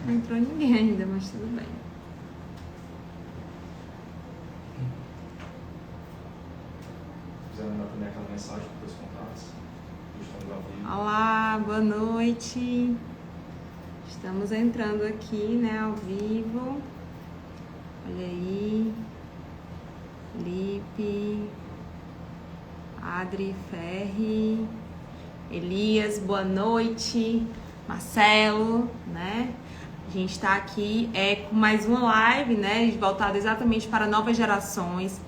Não entrou ninguém ainda, mas tudo bem. Quiser mandar também aquela mensagem para os contatos. Estamos ao vivo. Olá, boa noite. Estamos entrando aqui, né, ao vivo. Olha aí. Felipe, Adri, Ferri, Elias, boa noite. Marcelo, né? A gente está aqui com mais uma live, né, voltada exatamente para novas gerações,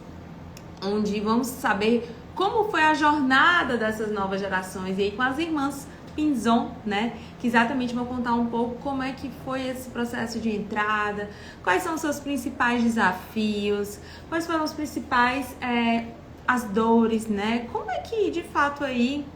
onde vamos saber como foi a jornada dessas novas gerações, e aí com as irmãs Pinzon, né, que exatamente vão contar um pouco como é que foi esse processo de entrada, quais são os seus principais desafios, quais foram os principais, as dores, né, como é que de fato aí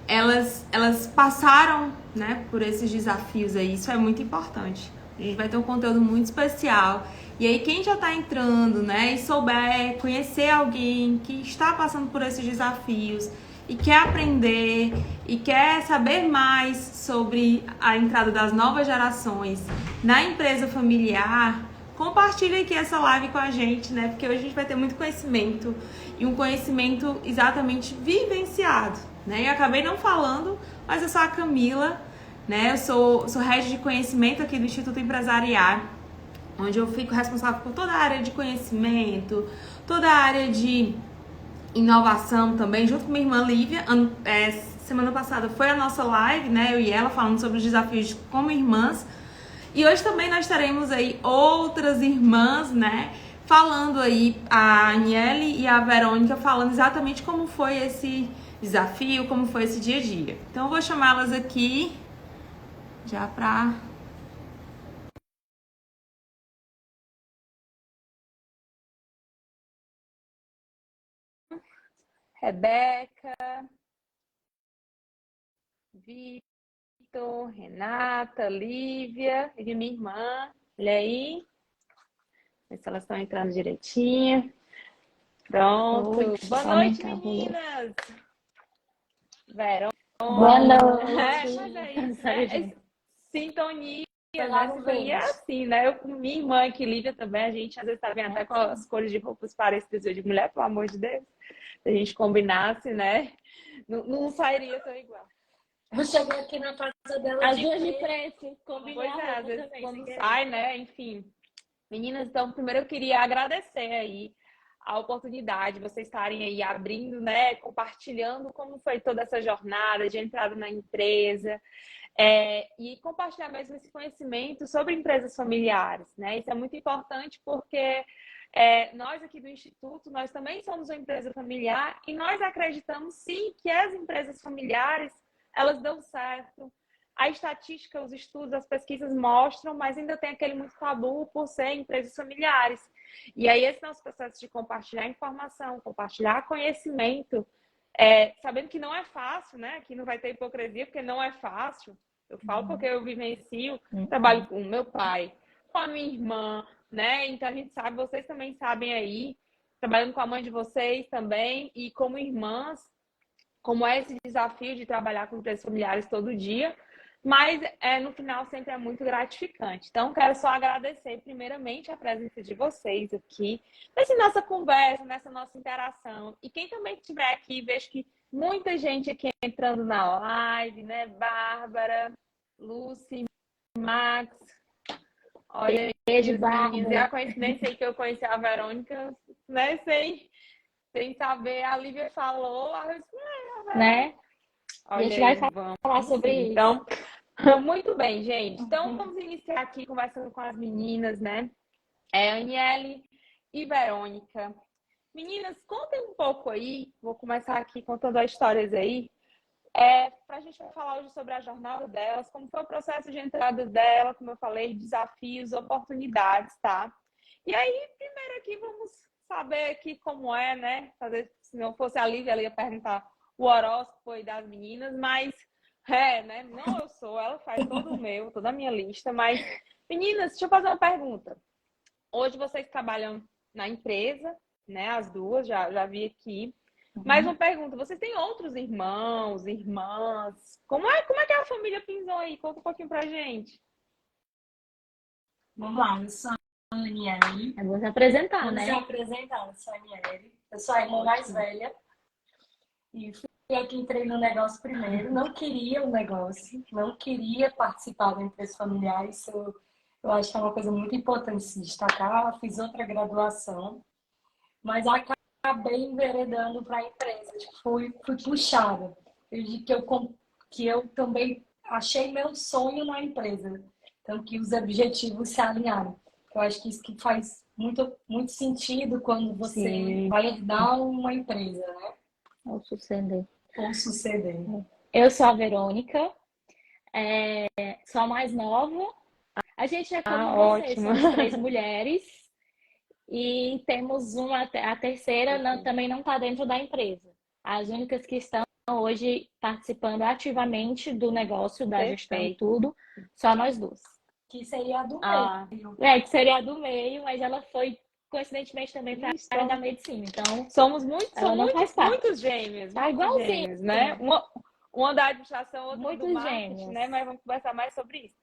elas passaram, né, por esses desafios aí. Isso é muito importante. A gente vai ter um conteúdo muito especial. E aí, quem já está entrando, né, e souber conhecer alguém que está passando por esses desafios e quer aprender e quer saber mais sobre a entrada das novas gerações na empresa familiar, compartilhe aqui essa live com a gente, né? Porque hoje a gente vai ter muito conhecimento e um conhecimento exatamente vivenciado, né? Eu acabei não falando, mas eu sou a Camila, né? Eu sou head de conhecimento aqui do Instituto Empresariar, onde eu fico responsável por toda a área de conhecimento, toda a área de inovação também, junto com minha irmã Lívia. Semana passada foi a nossa live, né? Eu e ela falando sobre os desafios como irmãs. E hoje também nós teremos aí outras irmãs, né? Falando aí, a Aniele e a Verônica falando exatamente como foi esse desafio, como foi esse dia a dia. Então eu vou chamá-las aqui já para... Rebeca, Vitor, Renata, Lívia e minha irmã. Olha aí. Ver se elas estão entrando direitinho. Pronto. Boa noite, meninas! Verônica. Boa noite. Mas é isso, né? Sintonia, né? Sintonia é assim, né? Eu com minha irmã aqui, Lívia, também, a gente às vezes tá vendo até com as cores de roupas parecidas. Eu digo, mulher, pelo amor de Deus, se a gente combinasse, né? Não sairia tão igual. Eu cheguei aqui na casa dela. As duas de preto, combina. Pois é, às vezes quando sai, né? Enfim. Meninas, então, primeiro eu queria agradecer aí a oportunidade de vocês estarem aí abrindo, né? Compartilhando como foi toda essa jornada de entrada na empresa. E compartilhar mesmo esse conhecimento sobre empresas familiares, né? Isso é muito importante porque nós aqui do Instituto, nós também somos uma empresa familiar e nós acreditamos sim que as empresas familiares, elas dão certo. A estatística, os estudos, as pesquisas mostram, mas ainda tem aquele muito tabu por ser empresas familiares. E aí esse nosso processo de compartilhar informação, compartilhar conhecimento, sabendo que não é fácil, né? Aqui não vai ter hipocrisia, porque não é fácil. Eu falo porque eu vivencio, trabalho com o meu pai, com a minha irmã, né? Então a gente sabe, vocês também sabem aí, trabalhando com a mãe de vocês também, e como irmãs, como é esse desafio de trabalhar com empresas familiares todo dia, mas no final sempre é muito gratificante. Então, quero só agradecer primeiramente a presença de vocês aqui, nessa nossa conversa, nessa nossa interação. E quem também estiver aqui, vejo que muita gente aqui entrando na live, né? Bárbara, Lucy, Max. Olha, Beijo, Bárbara. e a coincidência aí que eu conheci a Verônica, né? Sem saber, a Lívia falou, Né? Olha, a gente vai vamos falar sobre isso. Então, muito bem, gente. Então, vamos iniciar aqui conversando com as meninas, né? Aniele e Verônica. Meninas, contem um pouco aí. Vou começar aqui contando as histórias aí. Para a gente falar hoje sobre a jornada delas, como foi o processo de entrada dela, como eu falei, desafios, oportunidades, tá? E aí, primeiro aqui, vamos saber aqui como é, né? Se não fosse a Lívia, ela ia perguntar o horóscopo aí das meninas, mas né? Não eu sou, ela faz todo o meu, toda a minha lista, mas meninas, deixa eu fazer uma pergunta. Hoje vocês trabalham na empresa, né? As duas, já vi aqui. Mais uma pergunta, vocês têm outros irmãos, irmãs? Como é que é a família Pinzon aí? Conta um pouquinho pra gente. Vamos lá, eu sou a Aniele. Eu vou se apresentar, Vou né? se apresentar, eu sou a Aniele. Eu sou a irmã mais velha. E fui eu que entrei no negócio primeiro. Não queria o negócio, não queria participar da empresa familiar. Isso eu acho que é uma coisa muito importante se destacar. Fiz outra graduação, mas acabei enveredando para a empresa. Tipo, fui puxada. Eu digo que eu também achei meu sonho na empresa. Então, que os objetivos se alinharam. Eu acho que isso que faz muito sentido quando você Sim. vai herdar uma empresa, né? Ou suceder. Ou suceder. Eu sou a Verônica, sou a mais nova. A gente é como vocês, Ótimo. somos 3 mulheres e temos a terceira também não está dentro da empresa. As únicas que estão hoje participando ativamente do negócio, da gestão e tudo, só nós duas. Que seria a do meio. Que seria a do meio, mas ela foi coincidentemente também para a área da medicina. Então, Somos muitos gêmeos. Tá igualzinho, gêmeos, né? Uma da administração, outra muitos do marketing, gêmeos, né? Mas vamos conversar mais sobre isso.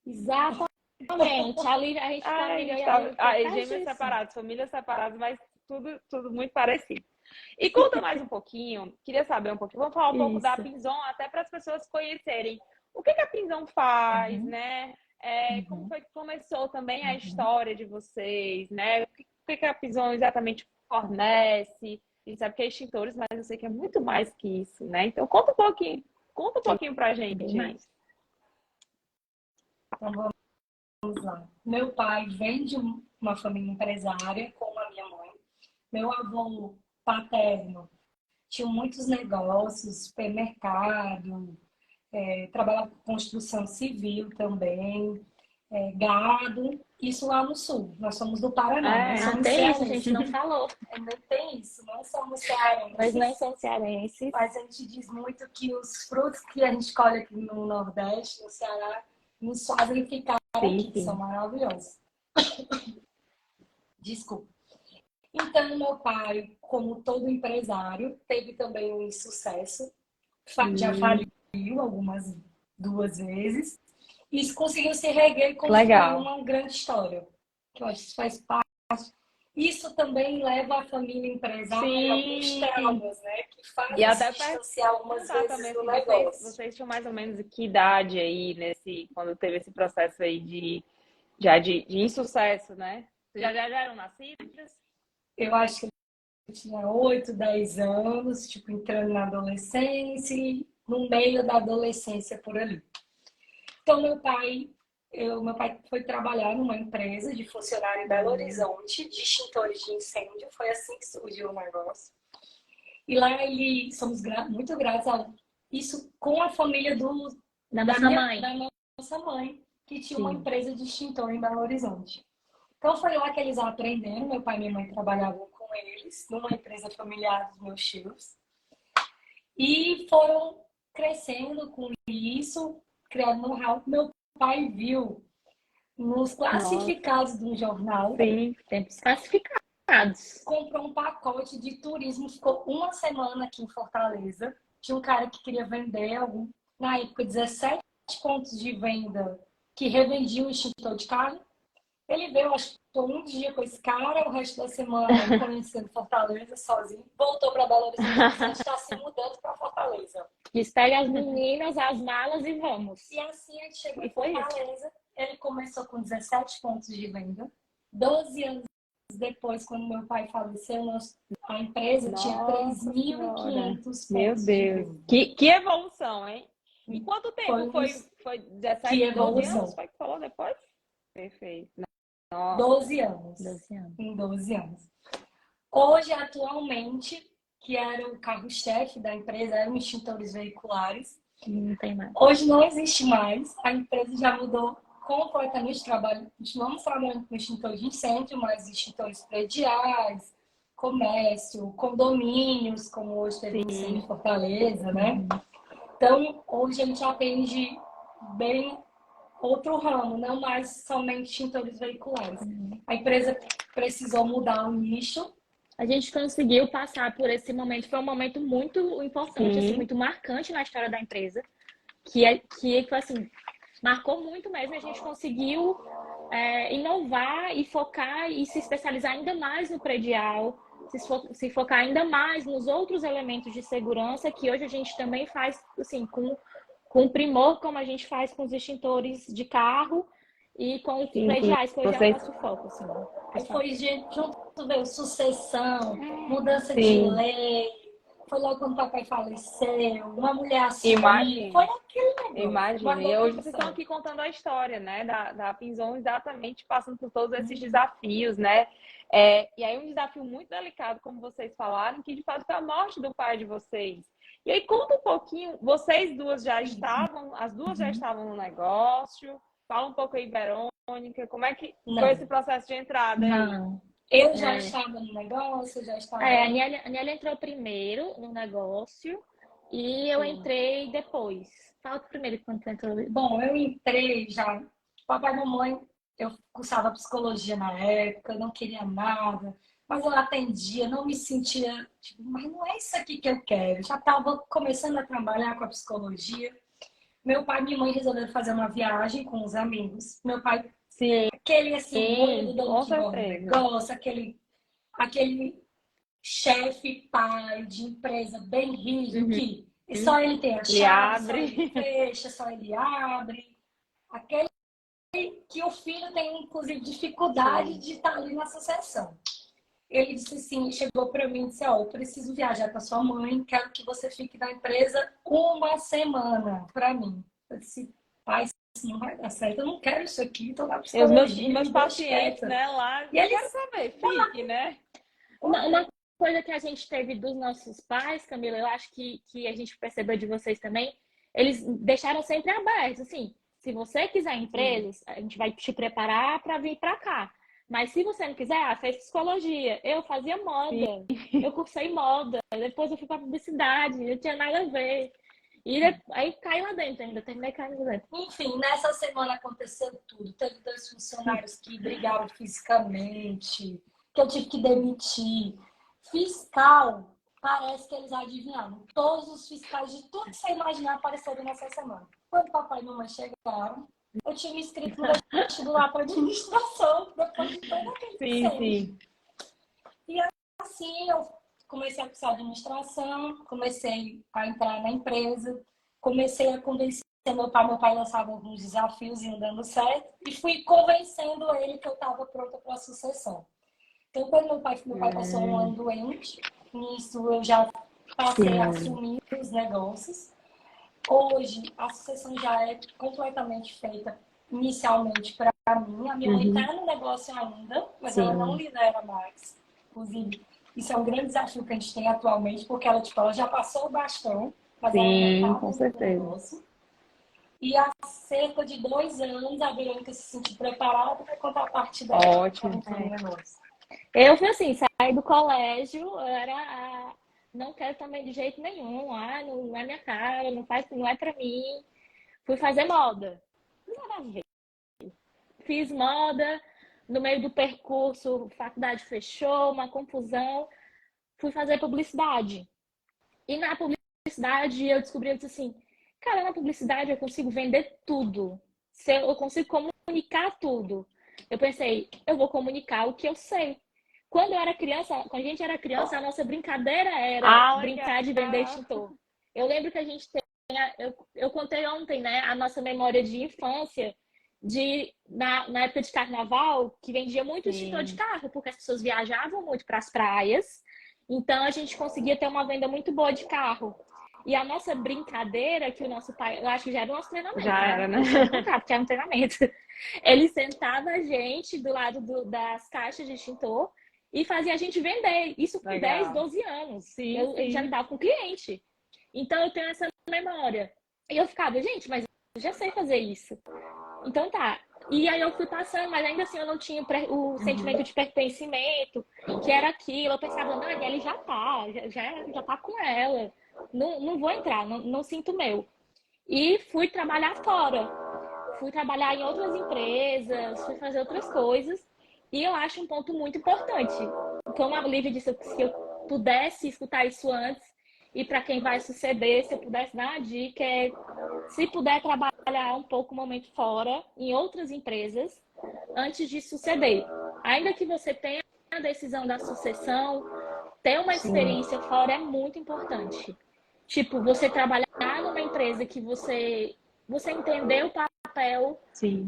Exatamente. Ali a gente Gêmeos separados, famílias separadas, mas tudo muito parecido. E conta mais um pouquinho, queria saber um pouquinho, vamos falar um pouco da Pinzon, até para as pessoas conhecerem o que a Pinzon faz, né? Como foi que começou também a história de vocês, né? O que a Pinzon exatamente fornece? A gente sabe que é extintores, mas eu sei que é muito mais que isso, né? Então conta um pouquinho pra gente. Então vamos lá. Meu pai vem de uma família empresária, como a minha mãe. Meu avô paterno tinha muitos negócios, supermercado, trabalhava com construção civil também, gado, isso lá no sul. Nós somos do Paraná. Até isso a gente não falou. Ainda tem isso, não somos cearenses. Mas não são cearenses. Mas a gente diz muito que os frutos que a gente colhe aqui no Nordeste, no Ceará, nos fazem ficar aqui, que são maravilhosos. Desculpa. Então, meu pai, como todo empresário, teve também um insucesso. Já faliu duas vezes. E conseguiu se reerguer e construir uma grande história. Que eu acho que isso faz parte. Isso também leva a família empresária a alguns traumas, né? Que fazem se distanciar algumas vezes do negócio. Vocês tinham mais ou menos que idade aí, quando teve esse processo aí de insucesso, né? Vocês já eram nascidas? Eu acho que eu tinha 8, 10 anos, tipo, entrando na adolescência e no meio da adolescência por ali. Então, meu pai foi trabalhar numa empresa de funcionário em Belo Horizonte, de extintores de incêndio. Foi assim que surgiu o negócio. E lá somos muito gratos a isso com a família da nossa mãe, que tinha uma empresa de extintor em Belo Horizonte. Então foi lá que eles aprenderam. Meu pai e minha mãe trabalhavam com eles, numa empresa familiar dos meus tios. E foram crescendo com isso, criando know-how. Meu pai viu nos classificados de um jornal. Sim, tempos classificados. Comprou um pacote de turismo, ficou uma semana aqui em Fortaleza. Tinha um cara que queria vender na época, 17 pontos de venda que revendiam o extintor de carne. Ele veio, acho que um dia com esse cara, o resto da semana conhecendo Fortaleza sozinho, voltou para Belo Horizonte, a gente está se mudando para Fortaleza. Despega as meninas, as malas e vamos. E assim a gente chegou em Fortaleza. Ele começou com 17 pontos de venda. 12 anos depois, quando meu pai faleceu, a empresa tinha 3.500 pontos. Meu Deus! Que evolução, hein? E quanto tempo foi 17, 12 anos? Foi que falou depois? Perfeito. 12 anos. Em 12 anos. Hoje, atualmente, que era o carro-chefe da empresa, eram extintores veiculares. Não tem mais. Hoje não existe mais. A empresa já mudou completamente de trabalho. Continuamos trabalhando com extintores de incêndio, mas extintores prediais, comércio, condomínios, como hoje teve em Fortaleza, né? Então, hoje a gente atende bem outro ramo, não mais somente extintores veiculares. A empresa precisou mudar o nicho. A gente conseguiu passar por esse momento. Foi um momento muito importante, assim, muito marcante na história da empresa. Que foi assim, marcou muito mesmo. A gente conseguiu inovar e focar e se especializar ainda mais no predial, se focar ainda mais nos outros elementos de segurança que hoje a gente também faz assim, com primor, como a gente faz com os extintores de carro e com os prediais, que hoje é o nosso foco. Assim, aí foi junto, veio sucessão, mudança de lei, foi logo quando o papai faleceu, uma mulher assim, foi aquele negócio. Imagina, e hoje vocês estão aqui contando a história, né, da Pinzon, exatamente passando por todos esses desafios, né? E aí um desafio muito delicado, como vocês falaram, que de fato foi a morte do pai de vocês. E aí conta um pouquinho, vocês duas já estavam, as duas já estavam no negócio, fala um pouco aí, Verônica, como é que foi esse processo de entrada aí? Não. Eu já estava no negócio, já estava... a Aniele entrou primeiro no negócio e eu entrei depois. Fala primeiro quando você entrou. Bom, eu entrei já... Papai e mamãe, eu cursava psicologia na época, não queria nada, mas eu atendia, não me sentia... Tipo, mas não é isso aqui que eu quero. Já estava começando a trabalhar com a psicologia. Meu pai e minha mãe resolveram fazer uma viagem com os amigos. Meu pai... Sim. Aquele assim, olho do dono que bom negócio, aquele chefe pai de empresa bem rígido, que só ele tem a chave, só ele fecha, só ele abre. Aquele que o filho tem, inclusive, dificuldade de estar ali na associação. Ele disse assim, chegou para mim e disse, eu preciso viajar com a sua mãe, quero que você fique na empresa uma semana para mim. Eu disse, pai, não vai dar certo, eu não quero isso aqui, tô na psicologia. Os meus pacientes, né, lá, e eles quero saber, fique, né? Uma coisa que a gente teve dos nossos pais, Camila, eu acho que a gente percebeu de vocês também, eles deixaram sempre abertos, assim, se você quiser empresas, a gente vai te preparar para vir para cá. Mas se você não quiser, fez psicologia. Eu fazia moda, eu cursei moda, depois eu fui para publicidade, não tinha nada a ver. E aí caí lá dentro ainda, terminei caindo lá dentro. Enfim, nessa semana aconteceu tudo. Teve 2 funcionários que brigaram fisicamente, que eu tive que demitir. Fiscal, parece que eles adivinharam. Todos os fiscais de tudo que você imaginar apareceram nessa semana. Quando o papai e mamãe chegaram, eu tinha me inscrito no vestibular para administração, depois de todo aquele Sim. E assim, eu comecei a cursar administração, comecei a entrar na empresa, comecei a convencer meu pai lançava alguns desafios e dando certo, e fui convencendo ele que eu estava pronta para a sucessão. Então, quando meu pai passou um ano doente, nisso eu já passei a assumir os negócios. Hoje, a sucessão já é completamente feita inicialmente para mim. A minha mãe está no negócio ainda, mas ela não lidera mais. Inclusive, isso é um grande desafio que a gente tem atualmente, porque ela já passou o bastão, mas ela com certeza. E há cerca de 2 anos, a Verônica se sentiu preparada para contar a parte dela. Ótimo. Eu fui assim, saí do colégio, não quero também de jeito nenhum, não é minha cara, não é pra mim. Fui fazer moda. Nada a ver. Fiz moda, no meio do percurso, a faculdade fechou, uma confusão. Fui fazer publicidade. E na publicidade eu descobri assim, cara, na publicidade eu consigo vender tudo. Eu consigo comunicar tudo. Eu pensei, eu vou comunicar o que eu sei. Quando a gente era criança, a nossa brincadeira era brincar de vender extintor. Eu lembro que a gente eu contei ontem, né, a nossa memória de infância, na época de carnaval, que vendia muito extintor de carro, porque as pessoas viajavam muito para as praias, então a gente conseguia ter uma venda muito boa de carro. E a nossa brincadeira, que o nosso pai, eu acho que já era o nosso treinamento. Já era, né? Porque era um treinamento. Ele sentava a gente do lado das caixas de extintor e fazia a gente vender. Isso com 10, 12 anos. Ele já lidava com cliente. Então, eu tenho essa memória. E eu ficava, gente, mas eu já sei fazer isso. Então, tá. E aí eu fui passando, mas ainda assim eu não tinha o sentimento de pertencimento, que era aquilo. Eu pensava, não, ele já tá com ela. Não vou entrar, não sinto meu. E fui trabalhar fora. Fui trabalhar em outras empresas, fui fazer outras coisas. E eu acho um ponto muito importante. Como a Lívia disse, se eu pudesse escutar isso antes, e para quem vai suceder, se eu pudesse dar uma dica, se puder trabalhar um pouco um momento fora, em outras empresas, antes de suceder. Ainda que você tenha a decisão da sucessão, ter uma experiência fora é muito importante. Tipo, você trabalhar numa empresa que você entender o papel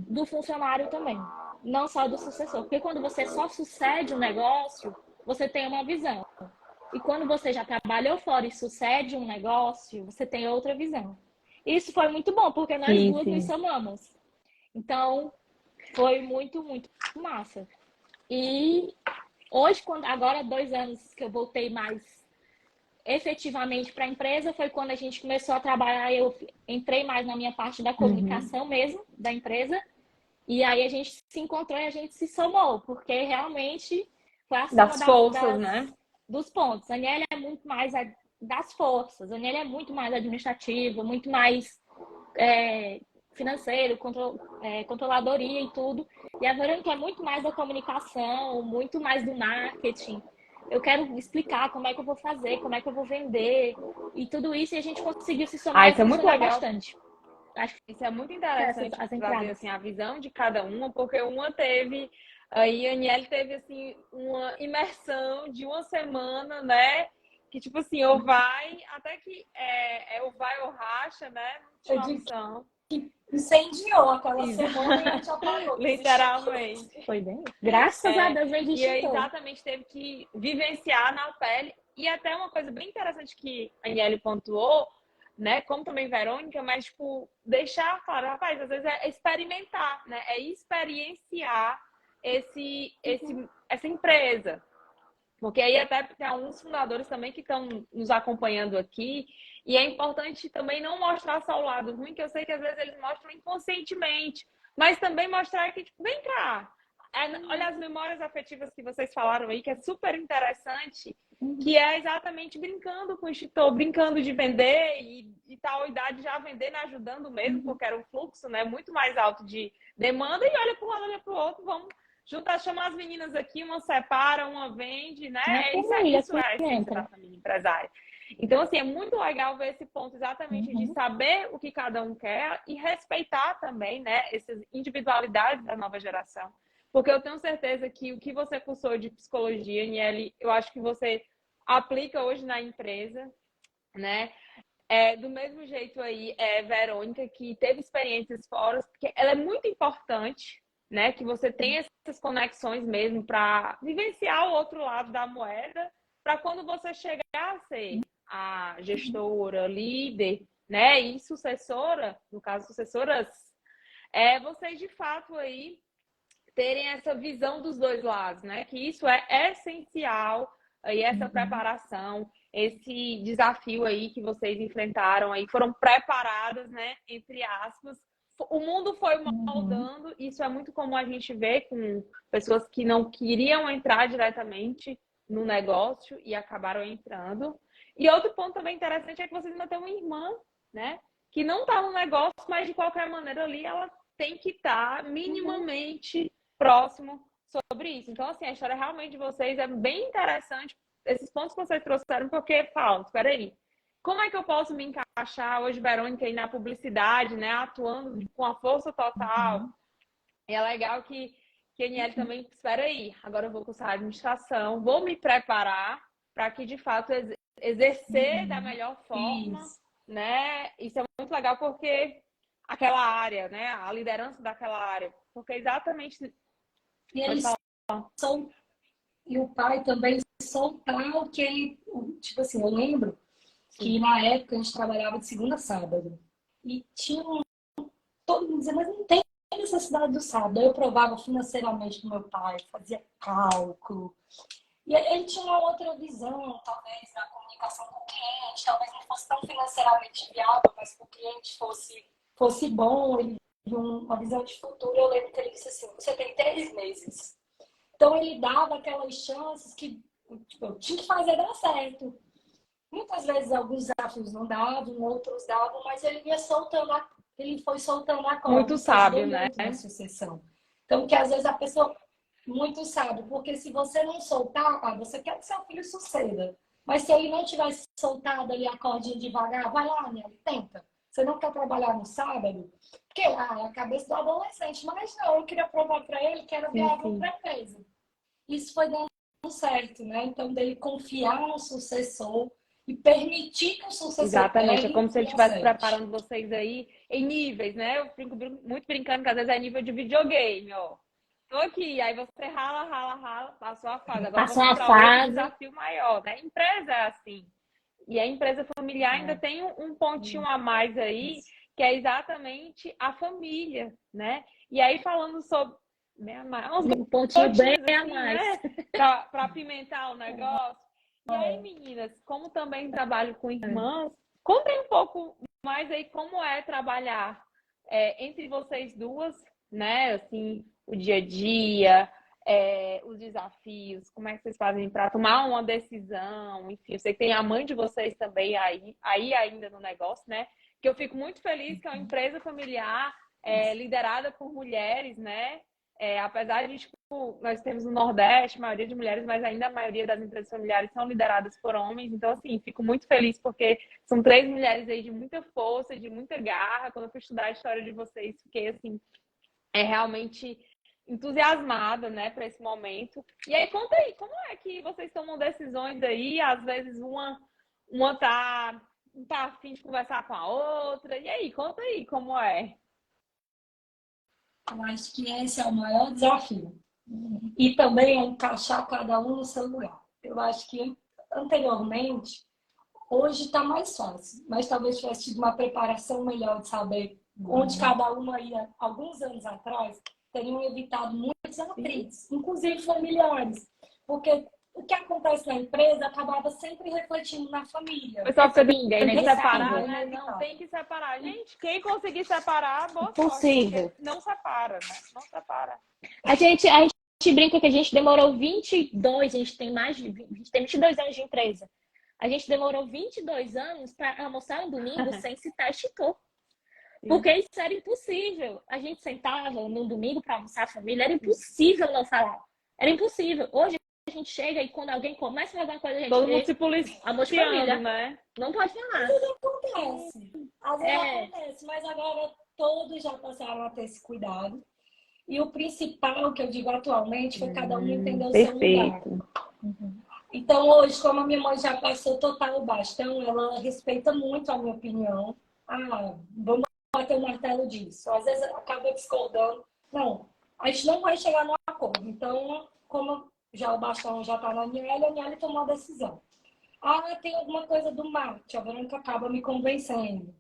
do funcionário também, não só do sucessor. Porque quando você só sucede um negócio, você tem uma visão. E quando você já trabalhou fora e sucede um negócio, você tem outra visão. Isso foi muito bom, porque nós duas nos somamos. Então, foi muito, muito massa. E hoje, agora 2 anos que eu voltei mais efetivamente para a empresa, foi quando a gente começou a trabalhar, eu entrei mais na minha parte da comunicação mesmo, da empresa, e aí a gente se encontrou e a gente se somou, porque realmente foi a soma Das forças, né? Dos pontos. A Aniele é muito mais das forças, a Aniele é muito mais administrativa, muito mais financeiro, controladoria e tudo, e a Verônica é muito mais da comunicação, muito mais do marketing. Eu quero explicar como é que eu vou fazer, como é que eu vou vender e tudo isso, e a gente conseguiu se somar isso é muito legal. Bastante. Acho que isso é muito interessante trazer assim, a visão de cada uma, porque uma teve, aí a Aniele teve assim, uma imersão de uma semana, né? Que tipo assim, ou vai, até que ou vai ou racha, né? Não tinha opção. Incendiou aquela semana e a gente apagou. Literalmente. Foi bem. Graças a Deus, a gente E aí, exatamente, teve que vivenciar na pele. E até uma coisa bem interessante que a Aniele pontuou, né? Como também Verônica, mas, tipo, deixar claro, rapaz, às vezes é experimentar, né? É experienciar essa empresa. Porque aí até tem alguns fundadores também que estão nos acompanhando aqui. E é importante também não mostrar só o lado ruim, que eu sei que às vezes eles mostram inconscientemente. Mas também mostrar que, tipo, vem cá. Olha as memórias afetivas que vocês falaram aí, que é super interessante. Que é exatamente brincando com o extintor, brincando de vender e tal idade já vendendo, ajudando mesmo, porque era um fluxo, né, muito mais alto de demanda. E olha para um lado, olha para o outro, vamos juntar, chamar as meninas aqui, uma separa, uma vende, né? Isso é a essência da família empresária. Então, assim, é muito legal ver esse ponto exatamente de saber o que cada um quer e respeitar também, né, essas individualidades da nova geração. Porque eu tenho certeza que o que você cursou de psicologia, Aniele, eu acho que você aplica hoje na empresa, né? Do mesmo jeito aí, Verônica, que teve experiências fora, porque ela é muito importante, né? Que você tenha essas conexões mesmo para vivenciar o outro lado da moeda, para quando você chegar a ser a gestora, líder, né? E sucessora, no caso, sucessoras, vocês de fato aí terem essa visão dos dois lados, né? Que isso é essencial, aí essa preparação, esse desafio aí que vocês enfrentaram aí, foram preparadas, né? Entre aspas. O mundo foi moldando, isso é muito comum a gente ver com pessoas que não queriam entrar diretamente no negócio e acabaram entrando. E outro ponto também interessante é que vocês ainda têm uma irmã, né? Que não está no negócio, mas de qualquer maneira ali ela tem que estar minimamente próximo sobre isso. Então, assim, a história realmente de vocês é bem interessante, esses pontos que vocês trouxeram, porque falam, espera aí, como é que eu posso me encaixar hoje, Verônica, aí na publicidade, né, atuando com a força total? E é legal que a Aniele também, espera aí, agora eu vou cursar administração, vou me preparar para que, de fato, exercer da melhor forma, né? Isso é muito legal porque aquela área, né, a liderança daquela área, porque exatamente... E eles e o pai também soltar o que ele... Tipo assim, eu lembro que na época a gente trabalhava de segunda a sábado. E tinha todo mundo dizendo, mas não tem necessidade do sábado. Eu provava financeiramente com meu pai, fazia cálculo. E ele tinha uma outra visão, talvez, na comunicação com o cliente. Talvez não fosse tão financeiramente viável, mas que o cliente fosse bom. Ele tinha uma visão de futuro. Eu lembro que ele disse assim, você tem 3 meses. Então ele dava aquelas chances que tipo, eu tinha que fazer dar certo. Muitas vezes alguns desafios não davam, outros davam, mas ele foi soltando a corda. Muito sábio, né? Na sucessão. Então, que às vezes a pessoa muito sábio, porque se você não soltar, você quer que seu filho suceda. Mas se ele não tivesse soltado ali a cordinha devagar, vai lá, Nelly, tenta. Você não quer trabalhar no sábado? Porque é a cabeça do adolescente. Mas não, eu queria provar para ele que era viável para a empresa. Isso foi dando certo, né? Então, dele confiar no sucessor e permitir que o sucessor Exatamente, é como se ele estivesse preparando vocês aí em níveis, né? Eu fico muito brincando que às vezes é nível de videogame, ó. Tô aqui, aí você rala, passou a fase. Agora Passou vamos a para outro fase. desafio maior, né? Empresa é assim. E a empresa familiar ainda tem um pontinho a mais aí, que é exatamente a família, né? E aí falando sobre Um pontinho bem assim, a mais. né? Para apimentar o negócio. E aí, meninas, como também trabalho com irmãs, contem um pouco mais aí como é trabalhar entre vocês duas, né? Assim, o dia a dia, os desafios, como é que vocês fazem para tomar uma decisão, enfim, eu sei que tem a mãe de vocês também aí ainda no negócio, né? Que eu fico muito feliz que é uma empresa familiar liderada por mulheres, né? Apesar de, tipo, nós temos no Nordeste, maioria de mulheres, mas ainda a maioria das empresas familiares são lideradas por homens. Então, assim, fico muito feliz porque são 3 mulheres aí de muita força, de muita garra. Quando eu fui estudar a história de vocês, fiquei, assim, realmente entusiasmada, né, para esse momento. E aí, conta aí, como é que vocês tomam decisões aí? Às vezes uma tá a fim de conversar com a outra. E aí, conta aí como é. Eu acho que esse é o maior desafio. E também é encaixar cada um no seu lugar. Eu acho que anteriormente, hoje está mais fácil, mas talvez tivesse tido uma preparação melhor de saber onde cada uma ia, alguns anos atrás, teriam evitado muitos atritos, inclusive familiares. Porque o que acontece na empresa acabava sempre refletindo na família. O pessoal fica tem é que separar, né? Não tem que separar. Gente, quem conseguir separar, boa Possível. sorte. Não separa, né? Não separa. A gente brinca que a gente demorou 22, a gente tem 22 anos de empresa. A gente demorou 22 anos para almoçar um domingo sem citar Chico. Porque isso era impossível. A gente sentava no domingo para almoçar a família, era impossível não falar. Era impossível. Hoje a gente chega e quando alguém começa a fazer alguma coisa, a gente todo mundo se policiando, amor de família, né? Não pode falar. Tudo acontece. Às vezes acontece, mas agora todos já passaram a ter esse cuidado. E o principal que eu digo atualmente foi cada um entender o seu lugar. Então, hoje, como a minha mãe já passou total o bastão, ela respeita muito a minha opinião. Vamos bater o martelo disso. Às vezes acaba discordando. Não, a gente não vai chegar num acordo. Então, como já o bastão já está na Aniele, a Aniele tomou a decisão. Tem alguma coisa do marketing, a Verônica acaba me convencendo.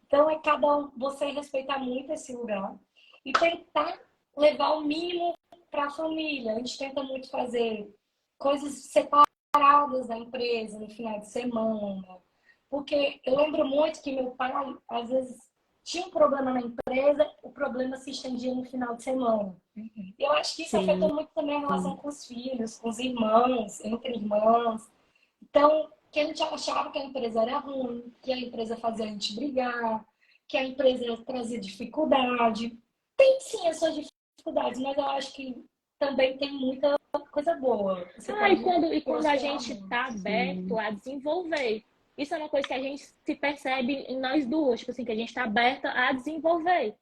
Então, é cada um, você respeitar muito esse lugar e tentar levar o mínimo para a família. A gente tenta muito fazer coisas separadas da empresa no final de semana. Porque eu lembro muito que meu pai, às vezes, tinha um problema na empresa, o problema se estendia no final de semana. E eu acho que isso afetou muito também a relação com os filhos, com os irmãos, entre irmãs. Então, que a gente achava que a empresa era ruim, que a empresa fazia a gente brigar, que a empresa trazia dificuldade. Tem sim as suas dificuldades, mas eu acho que também tem muita coisa boa. E quando a gente está aberto a desenvolver. Isso é uma coisa que a gente se percebe em nós duas, tipo assim, que a gente está aberta a desenvolver.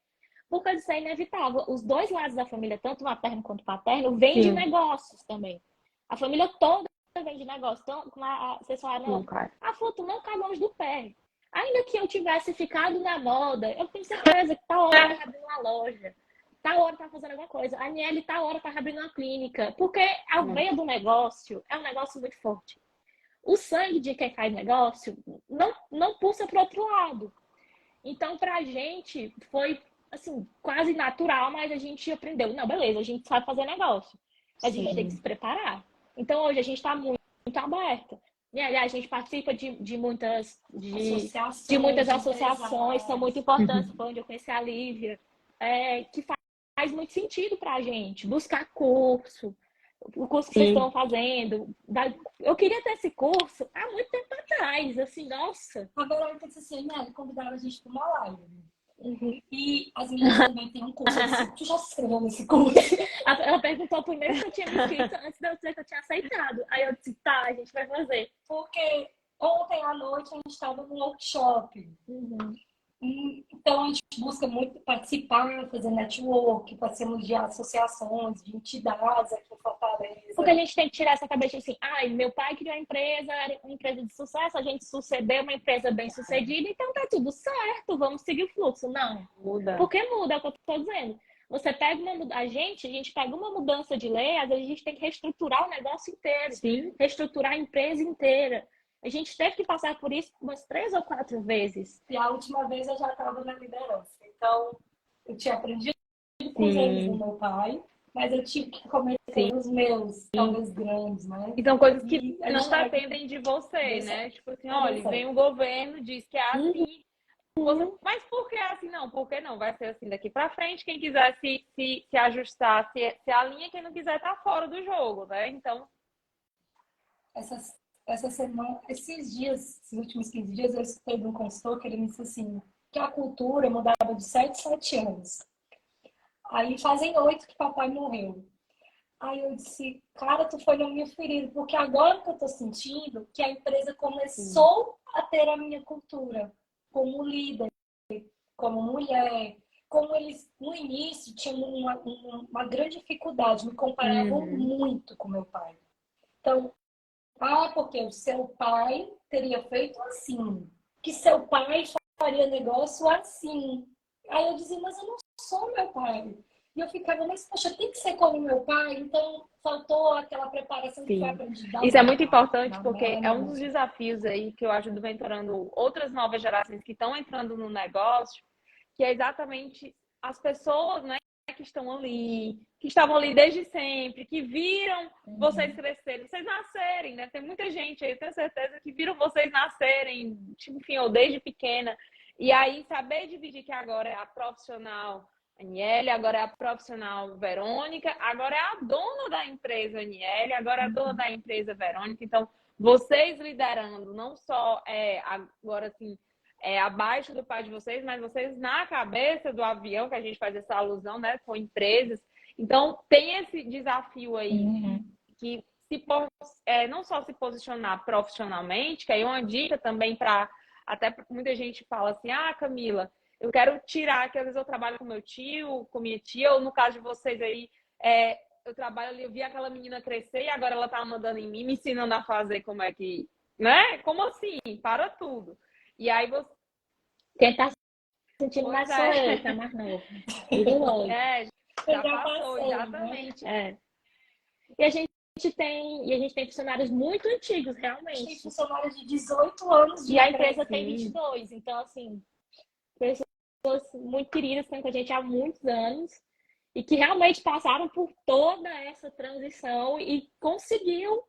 Porque isso é inevitável. Os dois lados da família, tanto materno quanto paterno, vêm de negócios também. A família toda vem de negócio. Então, vocês falaram, a foto não cai longe do pé. Ainda que eu tivesse ficado na moda, eu tenho certeza que tá hora para abrir uma loja. Tá hora para fazer alguma coisa. A Aniele tá hora para abrir uma clínica. Porque a veia do negócio é um negócio muito forte. O sangue de quem faz negócio não pulsa para o outro lado. Então, para a gente, foi assim, quase natural, mas a gente aprendeu. Não, beleza, a gente sabe fazer negócio. A gente tem que se preparar. Então, hoje a gente está muito aberta. E, aliás, a gente participa de muitas associações, são muito importantes. Foi onde eu conheci a Lívia, que faz muito sentido para a gente. Buscar curso. O curso que vocês estão fazendo. Eu queria ter esse curso há muito tempo atrás, assim, nossa. Agora eu pensei assim, né? Convidaram a gente para uma live. E as meninas também têm um curso. Eu disse, tu já se inscreveu nesse curso? Ela perguntou primeiro se eu tinha me inscrito antes de eu dizer que eu tinha aceitado. Aí eu disse, tá, a gente vai fazer. Porque ontem à noite a gente estava num workshop. Então, a gente busca muito participar, fazer network, participamos de associações, de entidades aqui em Fortaleza. Porque a gente tem que tirar essa cabeça assim, ai, meu pai criou a empresa, era uma empresa de sucesso, a gente sucedeu uma empresa bem-sucedida, então tá tudo certo, vamos seguir o fluxo. Não, Muda. porque muda, é o que eu tô dizendo. Você pega a gente pega uma mudança de lei, às vezes a gente tem que reestruturar o negócio inteiro, Sim. reestruturar a empresa inteira. A gente teve que passar por isso umas 3 ou 4 vezes. E a última vez eu já estava na liderança. Então, eu tinha aprendido com os erros do meu pai, mas eu tive que cometer os meus, talvez grandes, né? Então, coisas que E a não gente tava- dependem de você, né? Tipo assim, Não, olha, não vem o governo, diz que é assim. Mas por que assim? Não, por que não? Vai ser assim daqui pra frente. Quem quiser se ajustar, se alinha, quem não quiser tá fora do jogo, né? Então, essa semana, esses dias, esses últimos 15 dias, eu escutei de um consultor que ele me disse assim, que a cultura mudava de 7 anos. Aí fazem 8 que papai morreu. Aí eu disse, cara, tu foi na minha ferida, porque agora que eu tô sentindo que a empresa começou a ter a minha cultura como líder, como mulher, como eles no início tinham uma grande dificuldade, me comparavam muito com meu pai. Então, porque o seu pai teria feito assim, que seu pai faria negócio assim. Aí eu dizia, mas eu não sou meu pai. E eu ficava, mas poxa, tem que ser como meu pai, então faltou aquela preparação que foi aprendida. Isso é muito importante porque é um dos desafios aí que eu ajudo mentorando outras novas gerações que estão entrando no negócio, que é exatamente as pessoas, né, que estão ali, que estavam ali desde sempre, que viram vocês crescerem, vocês nascerem, né? Tem muita gente aí, eu tenho certeza, que viram vocês nascerem, tipo, enfim, ou desde pequena. E aí, saber dividir que agora é a profissional Aniele, agora é a profissional Verônica, agora é a dona da empresa Aniele, agora é a dona da empresa Verônica. Então, vocês liderando, não só agora assim, abaixo do pai de vocês, mas vocês na cabeça do avião, que a gente faz essa alusão, né, com empresas. Então, tem esse desafio aí, que não só se posicionar profissionalmente, que aí é uma dica também para, até muita gente fala assim, Camila, eu quero tirar, que às vezes eu trabalho com meu tio, com minha tia, ou no caso de vocês aí, eu trabalho ali, eu vi aquela menina crescer e agora ela tá mandando em mim, me ensinando a fazer como é que, né? Como assim? Para tudo. E aí você... Quem tá sentindo mais sou eu, que é mais novo. Já passou, exatamente. Né? E a gente tem funcionários muito antigos, realmente. Tem funcionários de 18 anos. E a empresa tem 22. Então, assim, pessoas muito queridas que estão com a gente há muitos anos e que realmente passaram por toda essa transição e conseguiu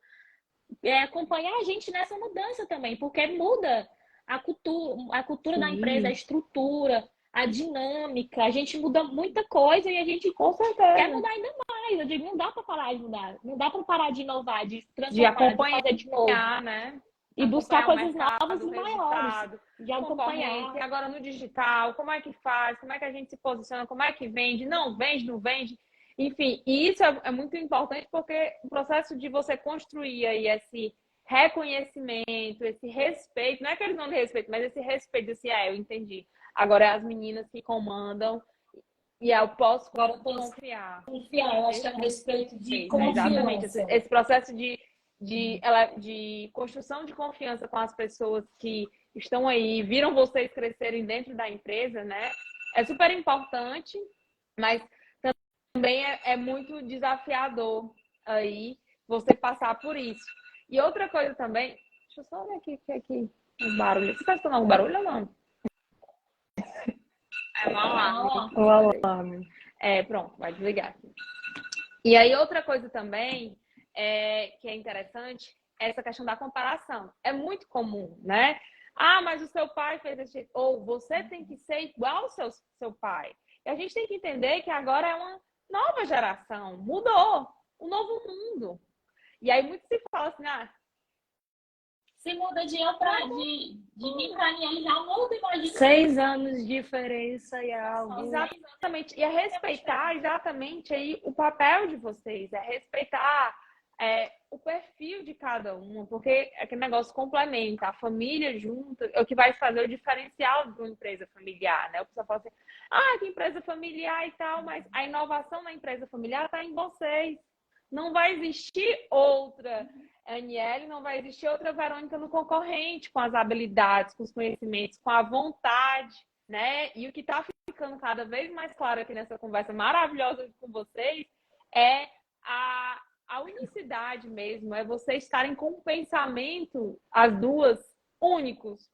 acompanhar a gente nessa mudança também, porque muda a cultura da empresa, a estrutura, a dinâmica, a gente muda muita coisa e a gente quer mudar ainda mais. Eu digo, não dá para parar de mudar, não dá para parar de inovar, de transformar, de acompanhar, fazer de novo, né? E buscar coisas novas e maiores, de acompanhar. E agora no digital, como é que faz, como é que a gente se posiciona, como é que vende, não vende. Enfim, e isso é muito importante porque o processo de você construir aí esse reconhecimento, esse respeito, não é que eles não respeitam, mas esse respeito, assim, eu entendi. Agora é as meninas que comandam e eu posso confiar. Eu acho que é um respeito de confiança. Exatamente, esse processo de construção de confiança com as pessoas que estão aí, viram vocês crescerem dentro da empresa, né? É super importante, mas também é muito desafiador aí você passar por isso. E outra coisa também, deixa eu só olhar aqui o barulho. Você está escutando algum barulho ou não? É um alarme. Pronto, vai desligar aqui. E aí outra coisa também que é interessante, é essa questão da comparação. É muito comum, né? Mas o seu pai fez esse jeito. Ou você tem que ser igual ao seu pai. E a gente tem que entender que agora é uma nova geração. Mudou. Um novo mundo. E aí muito se fala assim, se muda de mim pra Aniele, já muda, imagina. 6 anos de diferença e algo. Exatamente. E é respeitar exatamente aí o papel de vocês. É respeitar o perfil de cada uma, porque aquele negócio complementa, a família junta, é o que vai fazer o diferencial de uma empresa familiar, né? O pessoal fala assim, que empresa familiar e tal, mas a inovação na empresa familiar está em vocês. Não vai existir outra Aniele, não vai existir outra Verônica no concorrente, com as habilidades, com os conhecimentos, com a vontade, né? E o que está ficando cada vez mais claro aqui nessa conversa maravilhosa com vocês é a unicidade mesmo, é vocês estarem com um pensamento, as duas, únicos,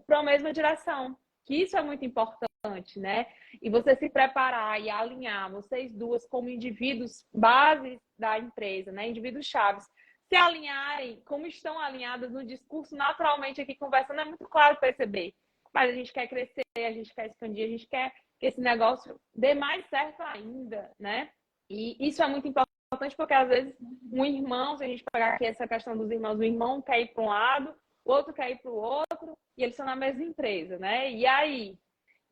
para a mesma direção. Que isso é muito importante, né? E você se preparar e alinhar, vocês duas como indivíduos bases da empresa, né? Indivíduos chaves, se alinharem como estão alinhadas no discurso, naturalmente aqui conversando é muito claro perceber. Mas a gente quer crescer, a gente quer expandir, a gente quer que esse negócio dê mais certo ainda, né? E isso é muito importante porque às vezes um irmão, se a gente pegar aqui essa questão dos irmãos, o irmão quer ir para um lado, o outro quer ir para o outro, e eles estão na mesma empresa, né? E aí?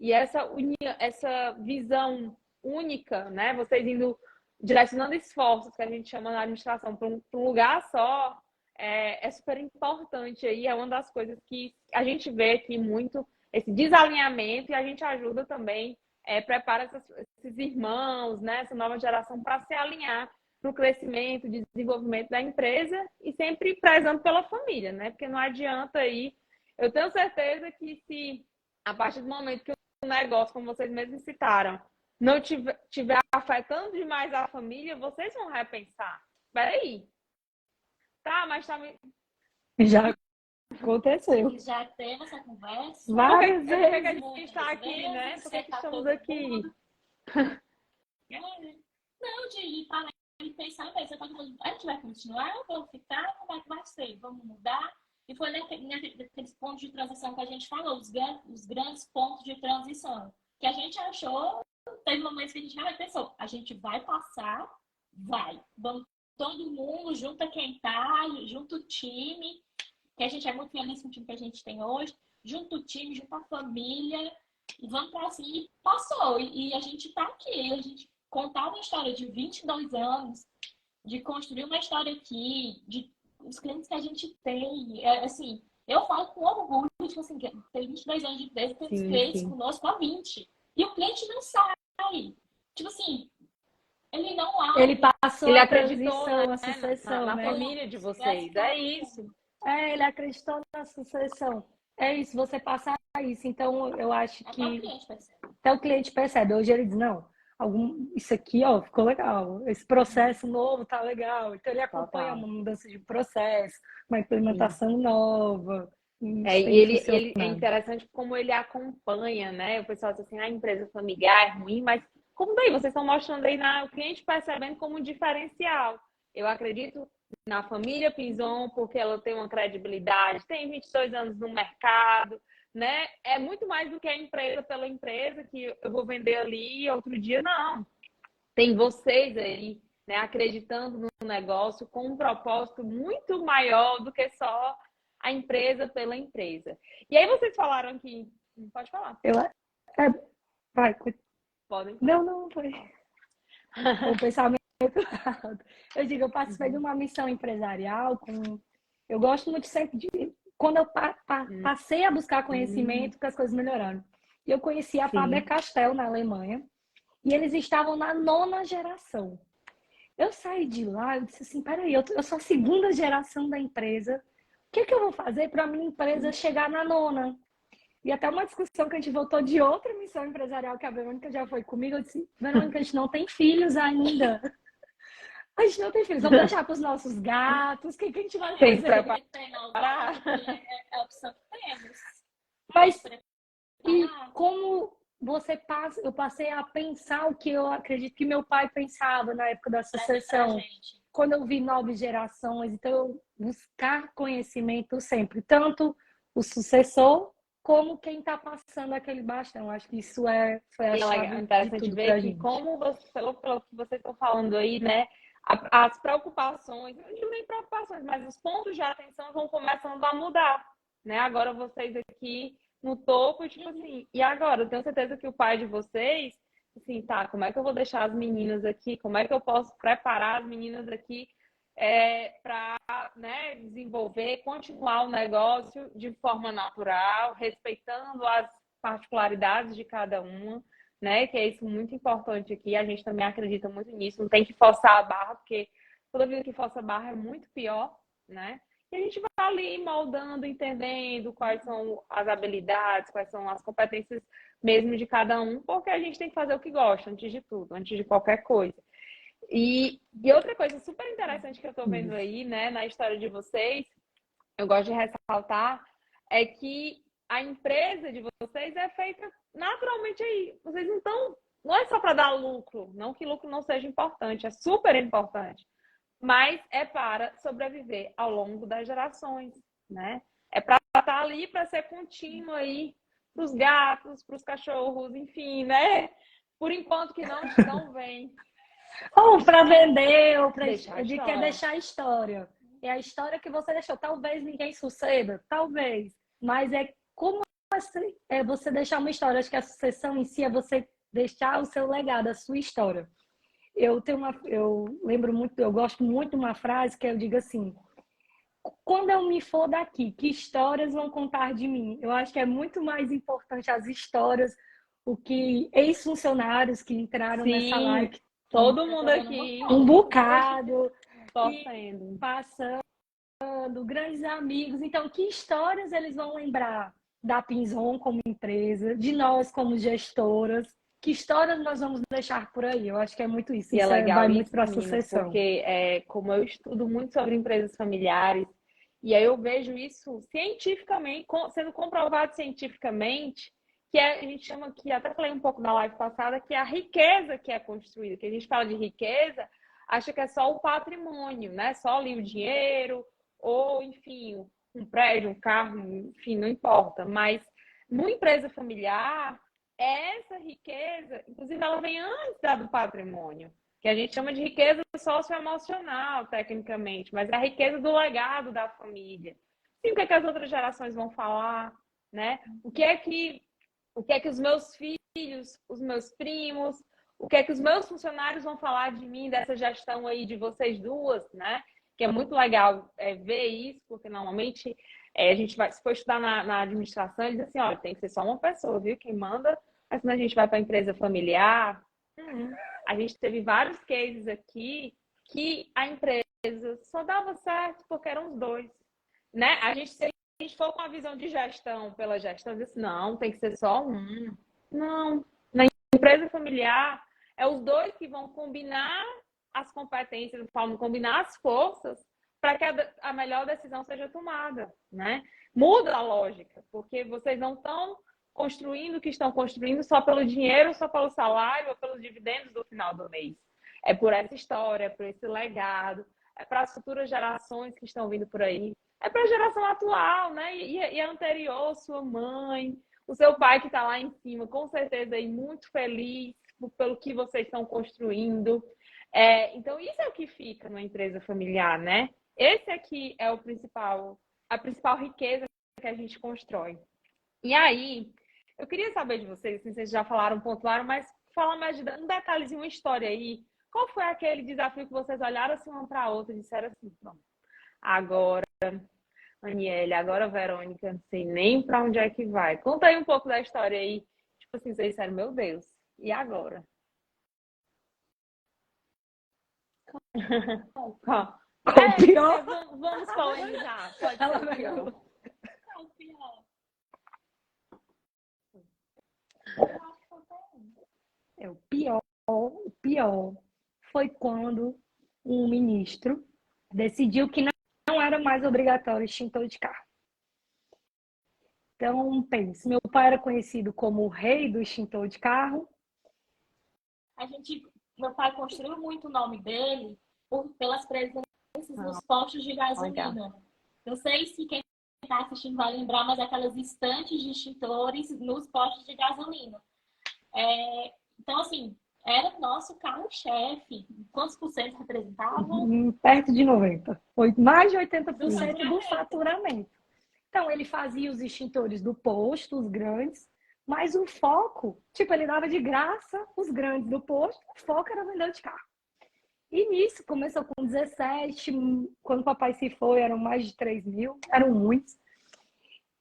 E essa visão única, né? Vocês indo direcionando esforços, que a gente chama na administração, para um lugar só, é super importante aí, é uma das coisas que a gente vê aqui muito, esse desalinhamento, e a gente ajuda também, prepara esses irmãos, né? Essa nova geração para se alinhar para o crescimento, desenvolvimento da empresa e sempre prezando pela família, né? Porque não adianta aí. Eu tenho certeza que se, a partir do momento que o negócio, como vocês mesmos citaram, não tiver afetando demais a família, vocês vão repensar. Peraí. Tá, mas tá... Já aconteceu. Já teve essa conversa? Várias Por que a vezes. gente está aqui, né? Por que Tá estamos todo aqui? mundo. Não, de parar e pensar, você pode falar, a gente vai continuar, vamos ficar, como é que vai ser? Vamos mudar? E foi naqueles pontos de transição que a gente falou, os grandes pontos de transição. Que a gente achou, teve momentos que a gente pensou, a gente vai passar, vai. Vamos todo mundo, junta quem tá, junta o time, que a gente é muito feliz com o time que a gente tem hoje, junta o time, junta a família, e vamos para assim, e passou. E a gente tá aqui, a gente contar uma história de 22 anos, de construir uma história aqui, de os clientes que a gente tem, assim, eu falo com orgulho, tipo assim, tem 22 anos de empresa, tem os clientes conosco há 20. E o cliente não sai. Tipo assim, ele não abre. Ele passou Ele a acreditou, transição, né, a sucessão, na né? família de vocês. É isso. Ele acreditou na sucessão. É isso, você passar isso. Então, eu acho que... Até o cliente percebe. Hoje ele diz, não, isso aqui, ó, ficou legal. Esse processo novo tá legal. Então, ele acompanha uma mudança de processo, uma implementação nova. Ele é interessante como ele acompanha, né? O pessoal diz assim, a empresa familiar é ruim, mas como daí? Vocês estão mostrando aí o cliente percebendo como um diferencial. Eu acredito na família Pinzon, porque ela tem uma credibilidade, tem 22 anos no mercado, né? É muito mais do que a empresa pela empresa, que eu vou vender ali outro dia, não. Tem vocês aí, né, acreditando no negócio com um propósito muito maior do que só a empresa pela empresa. E aí vocês falaram que... Pode falar. Vai, podem. Não, foi. O pensamento errado. Eu digo, eu participei de uma missão empresarial eu gosto muito sempre de... Quando eu passei a buscar conhecimento, que as coisas melhoraram. E eu conheci a Faber-Castell na Alemanha, e eles estavam na 9ª geração. Eu saí de lá, eu disse assim, peraí, eu sou a 2ª geração da empresa. O que eu vou fazer para a minha empresa chegar na 9ª? E até uma discussão que a gente voltou de outra missão empresarial, que a Verônica já foi comigo, eu disse, Verônica, a gente não tem filhos ainda. A gente não tem filhos, vamos deixar para os nossos gatos, o que a gente vai fazer? É a opção que temos. Mas, e como você passa, eu passei a pensar o que eu acredito que meu pai pensava na época da sucessão. Quando eu vi novas gerações, então eu buscar conhecimento sempre, tanto o sucessor como quem está passando aquele bastão. Acho que isso foi a chave interessante de tudo ver que como pelo que vocês estão falando aí, né? As preocupações, não digo nem preocupações, mas os pontos de atenção vão começando a mudar, né? Agora vocês aqui no topo, tipo assim, e agora? Eu tenho certeza que o pai de vocês, assim, tá, como é que eu vou deixar as meninas aqui? Como é que eu posso preparar as meninas aqui para, né, desenvolver, continuar o negócio de forma natural, respeitando as particularidades de cada uma, né? Que é isso muito importante aqui. A gente também acredita muito nisso. Não tem que forçar a barra, porque toda vida que força a barra é muito pior, né? E a gente vai ali moldando, entendendo quais são as habilidades, quais são as competências mesmo de cada um, porque a gente tem que fazer o que gosta, antes de tudo, antes de qualquer coisa. E outra coisa super interessante que eu estou vendo aí, né, na história de vocês, eu gosto de ressaltar, é que a empresa de vocês é feita naturalmente aí. Vocês não estão. Não é só para dar lucro, não que lucro não seja importante, é super importante, mas é para sobreviver ao longo das gerações, né? É para estar ali, para ser contínuo aí para os gatos, para os cachorros, enfim, né? Por enquanto que não vem. Ou para vender, ou para quer deixar a história. É a história que você deixou. Talvez ninguém suceda, talvez. Mas é como é você deixar uma história. Acho que a sucessão em si é você deixar o seu legado, a sua história. Eu lembro muito, eu gosto muito de uma frase que eu digo assim: quando eu me for daqui, que histórias vão contar de mim? Eu acho que é muito mais importante as histórias, o que ex-funcionários que entraram nessa live. Todo mundo aqui. Um bocado. Torcendo. Passando, grandes amigos. Então, que histórias eles vão lembrar da Pinzon como empresa, de nós como gestoras? Que histórias nós vamos deixar por aí? Eu acho que é muito isso. E isso é legal vai isso, muito para a meninas, sucessão. porque como eu estudo muito sobre empresas familiares, e aí eu vejo isso cientificamente, sendo comprovado cientificamente, que a gente chama, que até falei um pouco na live passada, que é a riqueza que é construída. Que a gente fala de riqueza, acha que é só o patrimônio, né? Só ali o dinheiro, ou, enfim, um prédio, um carro, enfim, não importa. Mas numa empresa familiar, essa riqueza, inclusive, ela vem antes da do patrimônio, que a gente chama de riqueza socioemocional, tecnicamente, mas é a riqueza do legado da família. Sim, o que é que as outras gerações vão falar, né? O que é que os meus filhos, os meus primos, o que é que os meus funcionários vão falar de mim, dessa gestão aí de vocês duas, né? Que é muito legal ver isso, porque normalmente a gente vai, se for estudar na administração, ele diz assim, olha, tem que ser só uma pessoa, viu? Quem manda, mas quando a gente vai para a empresa familiar, a gente teve vários cases aqui que a empresa só dava certo porque eram os dois, né? Se a gente for com a visão de gestão pela gestão, diz assim, não, tem que ser só um. Não. Na empresa familiar, é os dois que vão combinar as competências, combinar as forças para que a melhor decisão seja tomada, né? Muda a lógica, porque vocês não estão construindo o que estão construindo só pelo dinheiro, só pelo salário ou pelos dividendos do final do mês. É por essa história, é por esse legado, é para as futuras gerações que estão vindo por aí. É para a geração atual, né? E a anterior, sua mãe, o seu pai que está lá em cima, com certeza aí muito feliz pelo que vocês estão construindo. Então, isso é o que fica numa empresa familiar, né? Esse aqui é a principal riqueza que a gente constrói. E aí, eu queria saber de vocês, assim, vocês já falaram, pontuaram, mas fala mais de um detalhezinho, uma história aí. Qual foi aquele desafio que vocês olharam assim uma para a outra e disseram assim, pronto, agora, Aniele, agora Verônica, não sei nem para onde é que vai. Conta aí um pouco da história aí. Tipo assim, vocês disseram, meu Deus, e agora? Pior. Vamos polemizar. Pode ser pior. O pior foi quando um ministro decidiu que não era mais obrigatório extintor de carro. Então, pense, meu pai era conhecido como o rei do extintor de carro. Meu pai construiu muito o nome dele pelas presenças nos postos de gasolina. Legal. Não sei se quem está assistindo vai lembrar, mas aquelas estantes de extintores nos postos de gasolina. Então, assim, era o nosso carro-chefe. Quantos por cento representavam? Perto de 90%. Mais de 80% do faturamento. Então, ele fazia os extintores do posto, os grandes, mas o foco, ele dava de graça os grandes do posto, o foco era vender de carro. E nisso, começou com 17, quando o papai se foi, eram mais de 3 mil, eram muitos.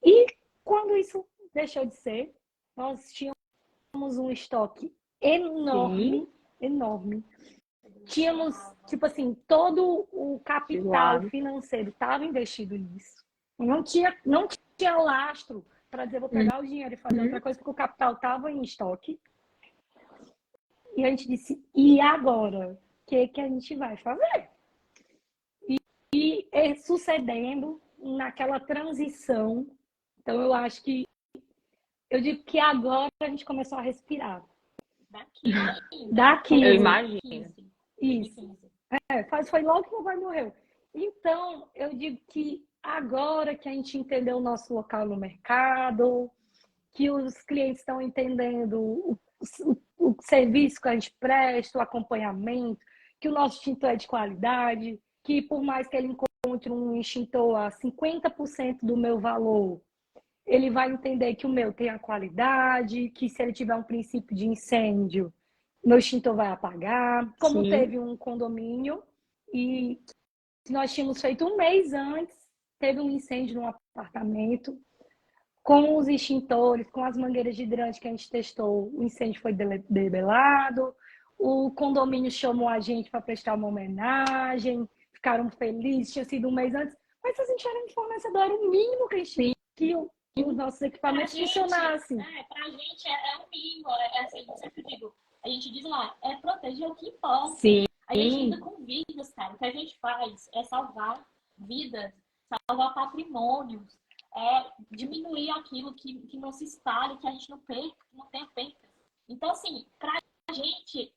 E quando isso deixou de ser, nós tínhamos um estoque enorme, enorme. Tínhamos, tipo assim, todo o capital financeiro estava investido nisso. Não tinha lastro para dizer, vou pegar o dinheiro e fazer outra coisa, porque o capital estava em estoque. E a gente disse, e agora? O que a gente vai fazer? E sucedendo naquela transição. Então, eu digo que agora a gente começou a respirar. Daqui. Eu imagino. Isso. Foi logo que o pai morreu. Então, eu digo que agora que a gente entendeu o nosso local no mercado, que os clientes estão entendendo o serviço que a gente presta, o acompanhamento, que o nosso extintor é de qualidade, que por mais que ele encontre um extintor a 50% do meu valor, ele vai entender que o meu tem a qualidade, que se ele tiver um princípio de incêndio, meu extintor vai apagar. Como teve um condomínio e nós tínhamos feito um mês antes, teve um incêndio num apartamento, com os extintores, com as mangueiras de hidrante que a gente testou, o incêndio foi debelado, o condomínio chamou a gente para prestar uma homenagem, ficaram felizes, tinha sido um mês antes, mas se a gente era um fornecedor, era o mínimo que a gente tinha que os nossos equipamentos funcionassem. Pra gente é o mínimo, assim, eu sempre digo, a gente diz lá, é proteger o que importa. Sim. A gente lida com vidas, cara. O que a gente faz é salvar vidas, salvar patrimônios, diminuir aquilo que não se espalhe, que a gente não tenha perca. Então, assim, pra gente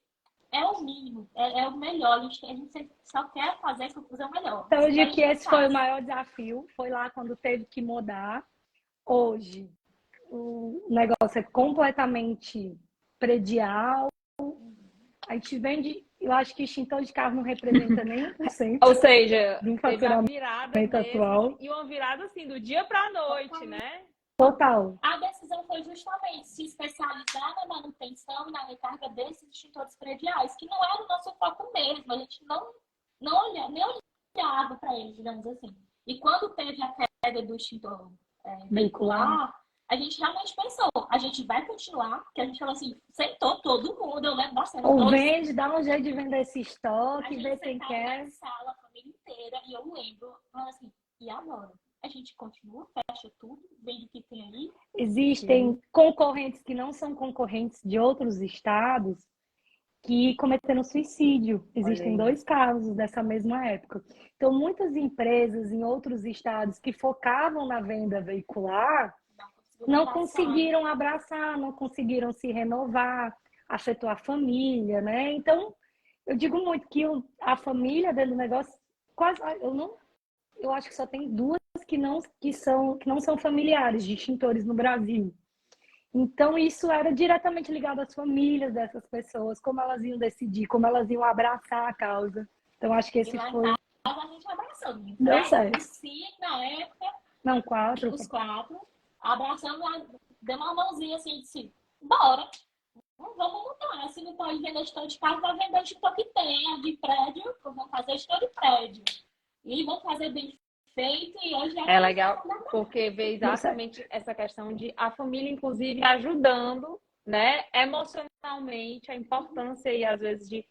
é o mínimo, é o melhor. A gente só quer fazer isso, fazer o melhor. Então, eu digo que esse foi o maior desafio. Foi lá quando teve que mudar. Hoje, o negócio é completamente predial. A gente vende, eu acho que extintor de carro não representa nem 1%. Ou seja, do teve uma virada atual. mesmo, e uma virada assim, do dia para a noite, né? Total. A decisão foi justamente se especializar na manutenção e na recarga desses extintores prediais, que não era o nosso foco mesmo. A gente nem olhava para eles, digamos assim. E quando teve a queda do extintor veicular, a gente realmente pensou, a gente vai continuar, porque a gente falou assim, sentou todo mundo, eu lembro bastante. Ou vende, dá um jeito de vender esse estoque, vê quem quer. Na sala, a família inteira, e eu lembro, falando assim, e agora? A gente continua, fecha tudo, vende o que tem aí? Existem concorrentes que não são concorrentes de outros estados que cometeram suicídio. Existem 2 casos dessa mesma época. Então, muitas empresas em outros estados que focavam na venda veicular não conseguiram abraçar, não conseguiram se renovar, afetou a família, né? Então, eu digo muito que a família dentro do negócio, eu acho que só tem 2 que não são familiares de extintores no Brasil. Então, isso era diretamente ligado às famílias dessas pessoas, como elas iam decidir, como elas iam abraçar a causa. Então, acho que esse foi... A gente abraçou. Deu certo. 5 na época. Não, 4. Os 4. Abraçando, deu uma mãozinha assim, disse, bora. Vamos mudar. Se não pode vender extintor de carro, vai vender extintor que tem, de prédio. Vamos fazer extintor de prédio. E vamos fazer bem feito. E hoje é legal, porque vê exatamente essa questão de a família, inclusive, ajudando, né, emocionalmente, a importância e às vezes de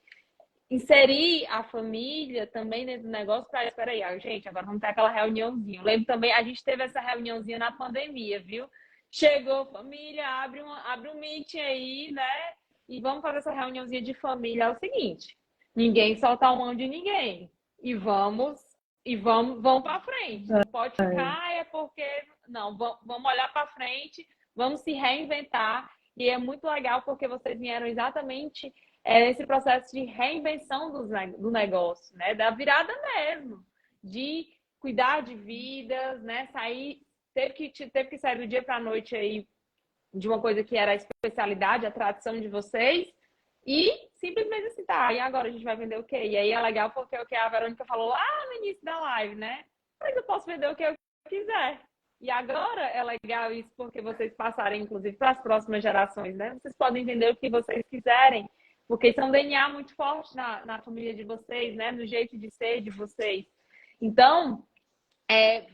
inserir a família também dentro do negócio para, espera aí, gente, agora vamos ter aquela reuniãozinha. Eu lembro também, a gente teve essa reuniãozinha na pandemia, viu? Chegou família, abre um meeting aí, né? E vamos fazer essa reuniãozinha de família. É o seguinte, ninguém solta a mão de ninguém. E vamos para frente. Não pode ficar, é porque... Não, vamos olhar para frente, vamos se reinventar. E é muito legal porque vocês vieram exatamente esse processo de reinvenção do negócio, né? Da virada mesmo, de cuidar de vidas, né? Teve que sair do dia para a noite aí de uma coisa que era a especialidade, a tradição de vocês, e simplesmente assim, tá, e agora a gente vai vender o quê? E aí é legal porque o que a Verônica falou lá no início da live, né? Mas eu posso vender o que eu quiser. E agora é legal isso porque vocês passarem, inclusive, para as próximas gerações, né? Vocês podem vender o que vocês quiserem, porque isso é um DNA muito forte na família de vocês, né? No jeito de ser de vocês. Então,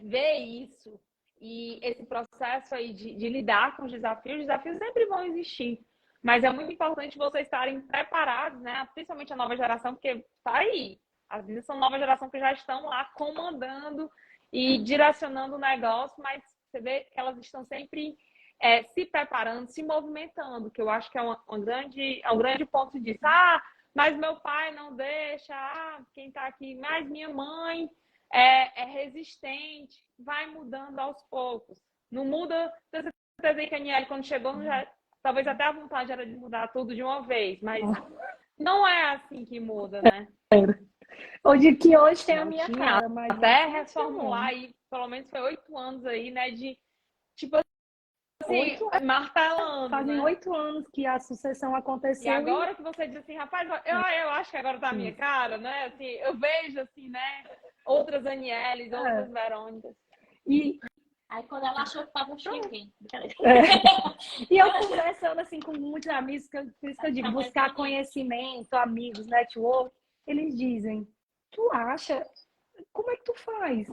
ver isso e esse processo aí de lidar com os desafios sempre vão existir. Mas é muito importante vocês estarem preparados, né? Principalmente a nova geração, porque tá aí. As meninas são nova geração que já estão lá comandando e direcionando o negócio, mas você vê que elas estão sempre se preparando, se movimentando, que eu acho que é um grande ponto disso. Ah, mas meu pai não deixa, quem está aqui, mas minha mãe é resistente, vai mudando aos poucos. Não muda, você certeza que a Aniele, quando chegou, já, talvez até a vontade era de mudar tudo de uma vez, mas não é assim que muda, né? Hoje tem não a minha tinha, cara, mas até reformular aí, pelo menos foi 8 anos aí, né, de tipo assim, martelando, fazem né? 8 anos que a sucessão aconteceu. E agora que você diz assim, rapaz, eu acho que agora tá a minha cara, né? Assim, eu vejo assim, né? Outras Anieles, outras Verônicas. E aí quando ela achou que tava um chique. E eu conversando assim com muitos amigos, por isso que eu digo, buscar conhecimento, amigos, network, eles dizem, tu acha? Como é que tu faz?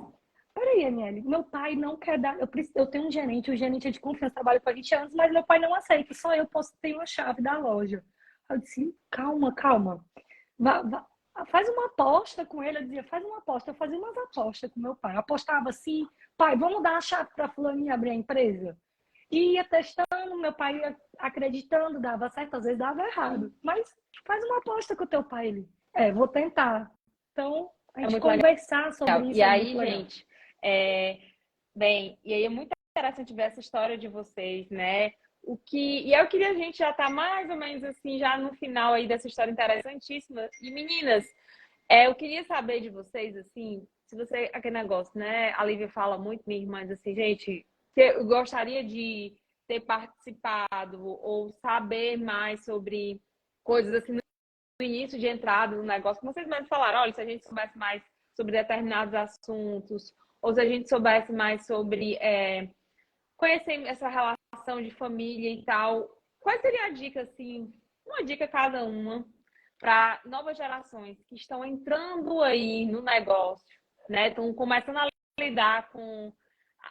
Peraí, Aniele, meu pai não quer dar. Eu tenho um gerente, o gerente é de confiança, trabalho por 20 anos, mas meu pai não aceita, só eu posso ter uma chave da loja. Eu disse, calma. Faz uma aposta com ele. Eu dizia, faz uma aposta. Eu fazia umas apostas com meu pai. Eu apostava assim, pai, vamos dar a chave para fulaninha abrir a empresa? E ia testando, meu pai ia acreditando, dava certo, às vezes dava errado. Mas faz uma aposta com o teu pai. Ele, vou tentar. Então, a gente conversar sobre isso. E aí, gente, bem, e aí é muito interessante ver essa história de vocês, né? E eu queria a gente já tá mais ou menos assim, já no final aí dessa história interessantíssima. E meninas, eu queria saber de vocês, assim, se você, aquele negócio, né? A Lívia fala muito, minha irmã, assim, gente, eu gostaria de ter participado ou saber mais sobre coisas assim no início de entrada no negócio, como vocês mesmos falaram, olha, se a gente soubesse mais sobre determinados assuntos, ou se a gente soubesse mais sobre conhecer essa relação de família e tal, qual seria a dica, assim, uma dica cada uma, para novas gerações que estão entrando aí no negócio, né? Estão começando a lidar com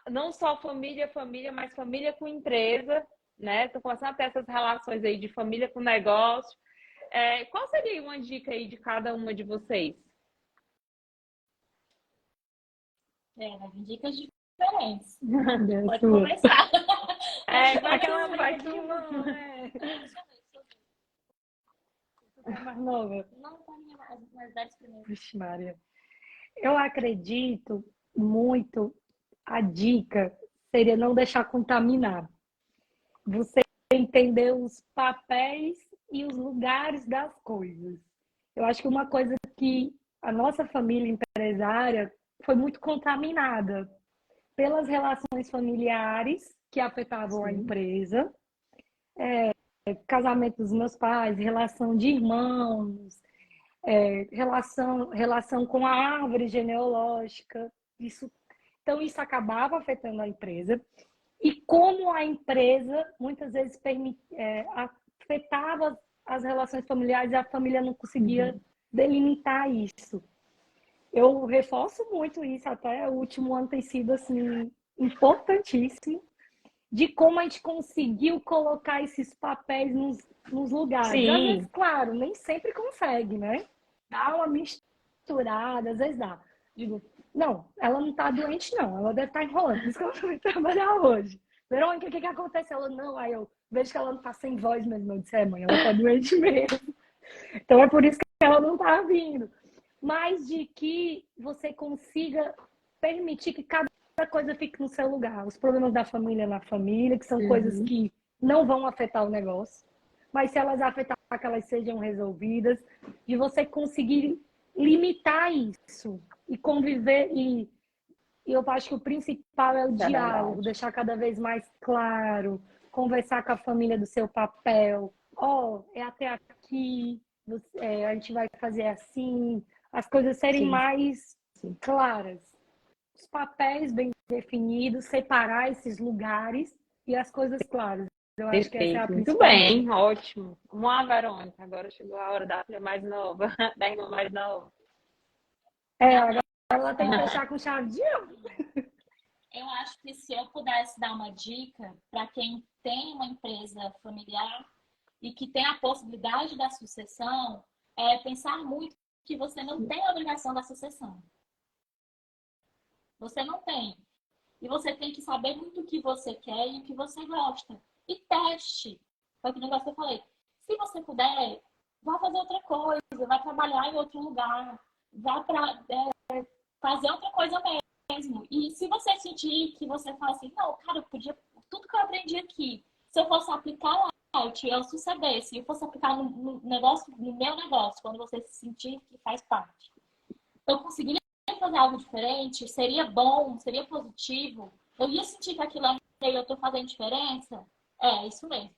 não só família, mas família com empresa, né? Estão começando a ter essas relações aí de família com negócio. Qual seria uma dica aí de cada uma de vocês? Dicas diferentes. Pode começar. Aquela vai tu não, mais nova. Não, as 10 primeiras. Vixe, Maria. Eu acredito muito, a dica seria não deixar contaminar. Você entender os papéis e os lugares das coisas. Eu acho que uma coisa que a nossa família empresária foi muito contaminada pelas relações familiares que afetavam a empresa, casamento dos meus pais, relação de irmãos, relação com a árvore genealógica. Então, isso acabava afetando a empresa. E como a empresa, muitas vezes, afetava as relações familiares e a família não conseguia delimitar isso. Eu reforço muito isso, até o último ano tem sido assim, importantíssimo, de como a gente conseguiu colocar esses papéis nos lugares. Sim. Às vezes, claro, nem sempre consegue, né? Dá uma misturada, às vezes dá. Digo, não, ela não tá doente, não. Ela deve estar enrolando. Por isso que ela foi trabalhar hoje. Verônica, o que acontece? Ela, não, aí eu vejo que ela não tá sem voz mesmo. Eu disse, mãe, ela tá doente mesmo. Então é por isso que ela não tá vindo. Mas de que você consiga permitir que cada coisa fique no seu lugar. Os problemas da família na família, que são coisas que não vão afetar o negócio. Mas se elas afetar, que elas sejam resolvidas. De você conseguir limitar isso. E conviver. E eu acho que o principal é o diálogo. Deixar cada vez mais claro. Conversar com a família do seu papel. É até aqui. A gente vai fazer assim. As coisas serem mais claras. Os papéis bem definidos, separar esses lugares e as coisas claras. Eu acho que essa é a Perfeito, muito principal. bem, ótimo. Vamos lá, Verônica. Agora chegou a hora da filha mais nova, da irmã mais nova. Agora ela tem que fechar com chave de ouro. Eu acho que se eu pudesse dar uma dica para quem tem uma empresa familiar e que tem a possibilidade da sucessão, é pensar muito que você não tem a obrigação da sucessão. Você não tem. E você tem que saber muito o que você quer e o que você gosta. E teste. Foi o negócio que eu falei. Se você puder, vá fazer outra coisa, vai trabalhar em outro lugar, vá para fazer outra coisa mesmo. E se você sentir que você fala assim, não, cara, eu podia, tudo que eu aprendi aqui, se eu fosse aplicar lá, eu sucedesse, eu fosse aplicar no negócio, no meu negócio, quando você se sentir que faz parte, eu conseguiria fazer algo diferente, seria bom, seria positivo, eu ia sentir que aquilo eu tô fazendo diferença, é isso mesmo.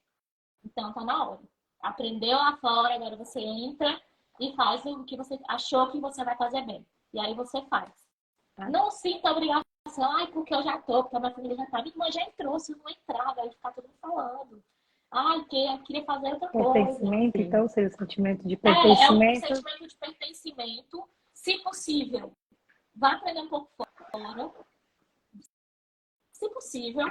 Então tá na hora. Aprendeu lá fora, agora você entra e faz o que você achou que você vai fazer bem. E aí você faz. Não sinta obrigação, porque eu já tô, porque a minha família já tá. Minha irmã já entrou, se eu não entrar, vai ficar todo mundo falando. Porque eu queria fazer outra coisa. Pertencimento, então, seria o sentimento de É um pertencimento. sentimento de pertencimento. Se possível, vá aprender um pouco fora. Se possível.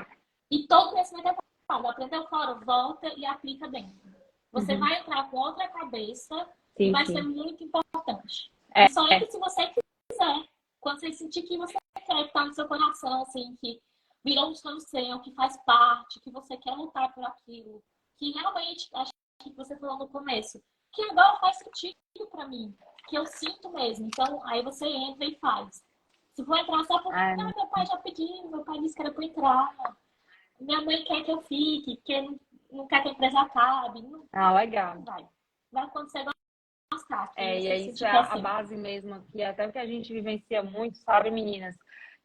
E todo conhecimento é pago. Aprendeu fora, volta e aplica dentro. Você vai entrar com outra cabeça e vai ser muito importante. E só entre se você quiser. Quando você sentir que você quer, que tá no seu coração, assim, que virou um sonho seu, que faz parte, que você quer lutar por aquilo, que realmente, acho que você falou no começo, que agora faz sentido pra mim, que eu sinto mesmo. Então, aí você entra e faz. Se for entrar só porque, meu pai já pediu, meu pai disse que era pra entrar, minha mãe quer que eu fique, porque não quer que a empresa acabe. Legal. Vai acontecer gostar. E aí isso é a base mesmo aqui, até o que a gente vivencia muito, sabe, meninas?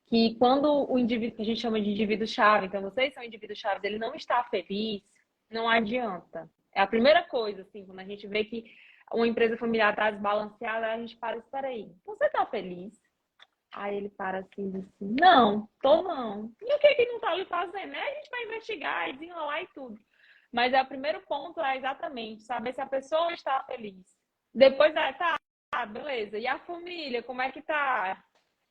Que quando o indivíduo, que a gente chama de indivíduo-chave, então vocês são indivíduos-chaves, ele não está feliz, não adianta. É a primeira coisa, assim, quando a gente vê que uma empresa familiar está desbalanceada, a gente para, espera aí, você está feliz? Aí ele para assim, diz assim, não, tô não. E o que que não tá ali fazendo? A gente vai investigar, desenrolar e tudo. Mas o primeiro ponto é exatamente saber se a pessoa está feliz. Depois, beleza. E a família, como é que tá?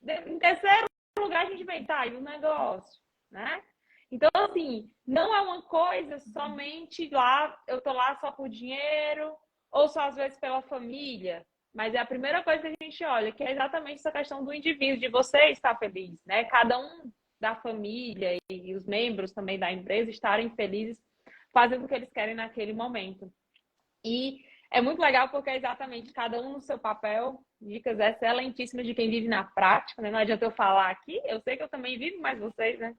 Em terceiro lugar, a gente vem, e o negócio, né? Então, assim, não é uma coisa somente lá, eu tô lá só por dinheiro, ou só às vezes pela família. Mas é a primeira coisa que a gente olha, que é exatamente essa questão do indivíduo, de você estar feliz, né? Cada um da família e os membros também da empresa estarem felizes, fazendo o que eles querem naquele momento. E é muito legal porque é exatamente cada um no seu papel, dicas excelentíssimas de quem vive na prática, né? Não adianta eu falar aqui, eu sei que eu também vivo, mas vocês, né?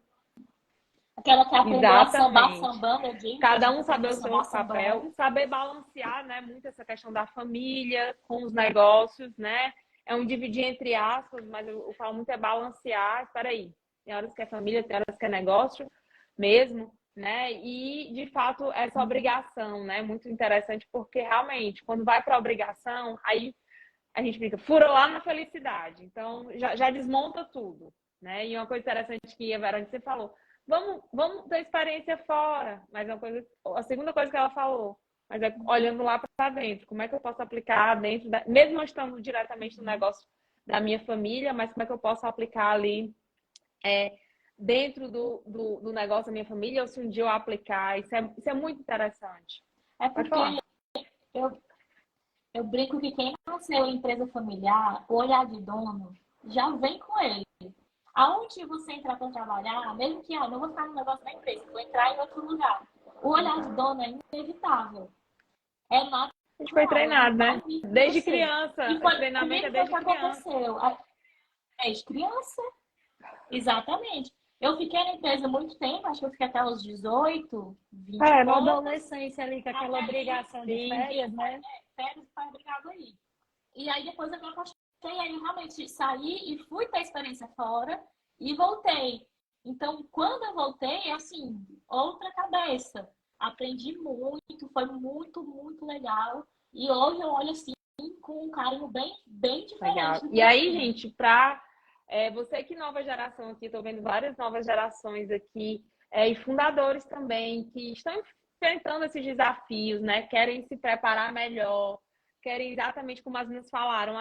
Aquela que aprendeu a sambar sambando, cada um saber o seu papel, saber balancear, né, muito essa questão da família com os negócios, né? É um dividir entre aspas, mas eu falo muito é balancear. Espera aí, tem horas que é família, tem horas que é negócio mesmo, né? E de fato essa obrigação, né? Muito interessante porque realmente quando vai para a obrigação, aí a gente fica fura lá na felicidade. Então já desmonta tudo, né? E uma coisa interessante que a Verônica você falou, vamos ter experiência fora, mas a segunda coisa que ela falou, mas é olhando lá para dentro, como é que eu posso aplicar dentro, mesmo não estando diretamente no negócio da minha família, mas como é que eu posso aplicar ali dentro do negócio da minha família, ou se um dia eu aplicar, isso é muito interessante. É porque eu brinco que quem nasceu em empresa familiar, o olhar de dono, já vem com ele. Aonde você entrar para trabalhar, mesmo que não vou ficar no negócio da empresa, vou entrar em outro lugar. O olhar de dono é inevitável. É natural. A gente foi treinado, né? Desde criança. E foi, o treinamento é desde criança. Desde criança. Exatamente. Eu fiquei na empresa muito tempo, acho que eu fiquei até os 18, 20 na adolescência ali, com aquela obrigação de férias, né? Férias, pai, obrigado aí. E aí depois eu me apaixonei. Aí eu realmente saí e fui ter experiência fora e voltei. Então, quando eu voltei, assim, outra cabeça. Aprendi muito, foi muito, muito legal. E hoje eu olho assim com um carinho bem, bem diferente. Legal. E aí, gente, para você que nova geração aqui, estou vendo várias novas gerações aqui, e fundadores também, que estão enfrentando esses desafios, né? Querem se preparar melhor, querem exatamente como as meninas falaram,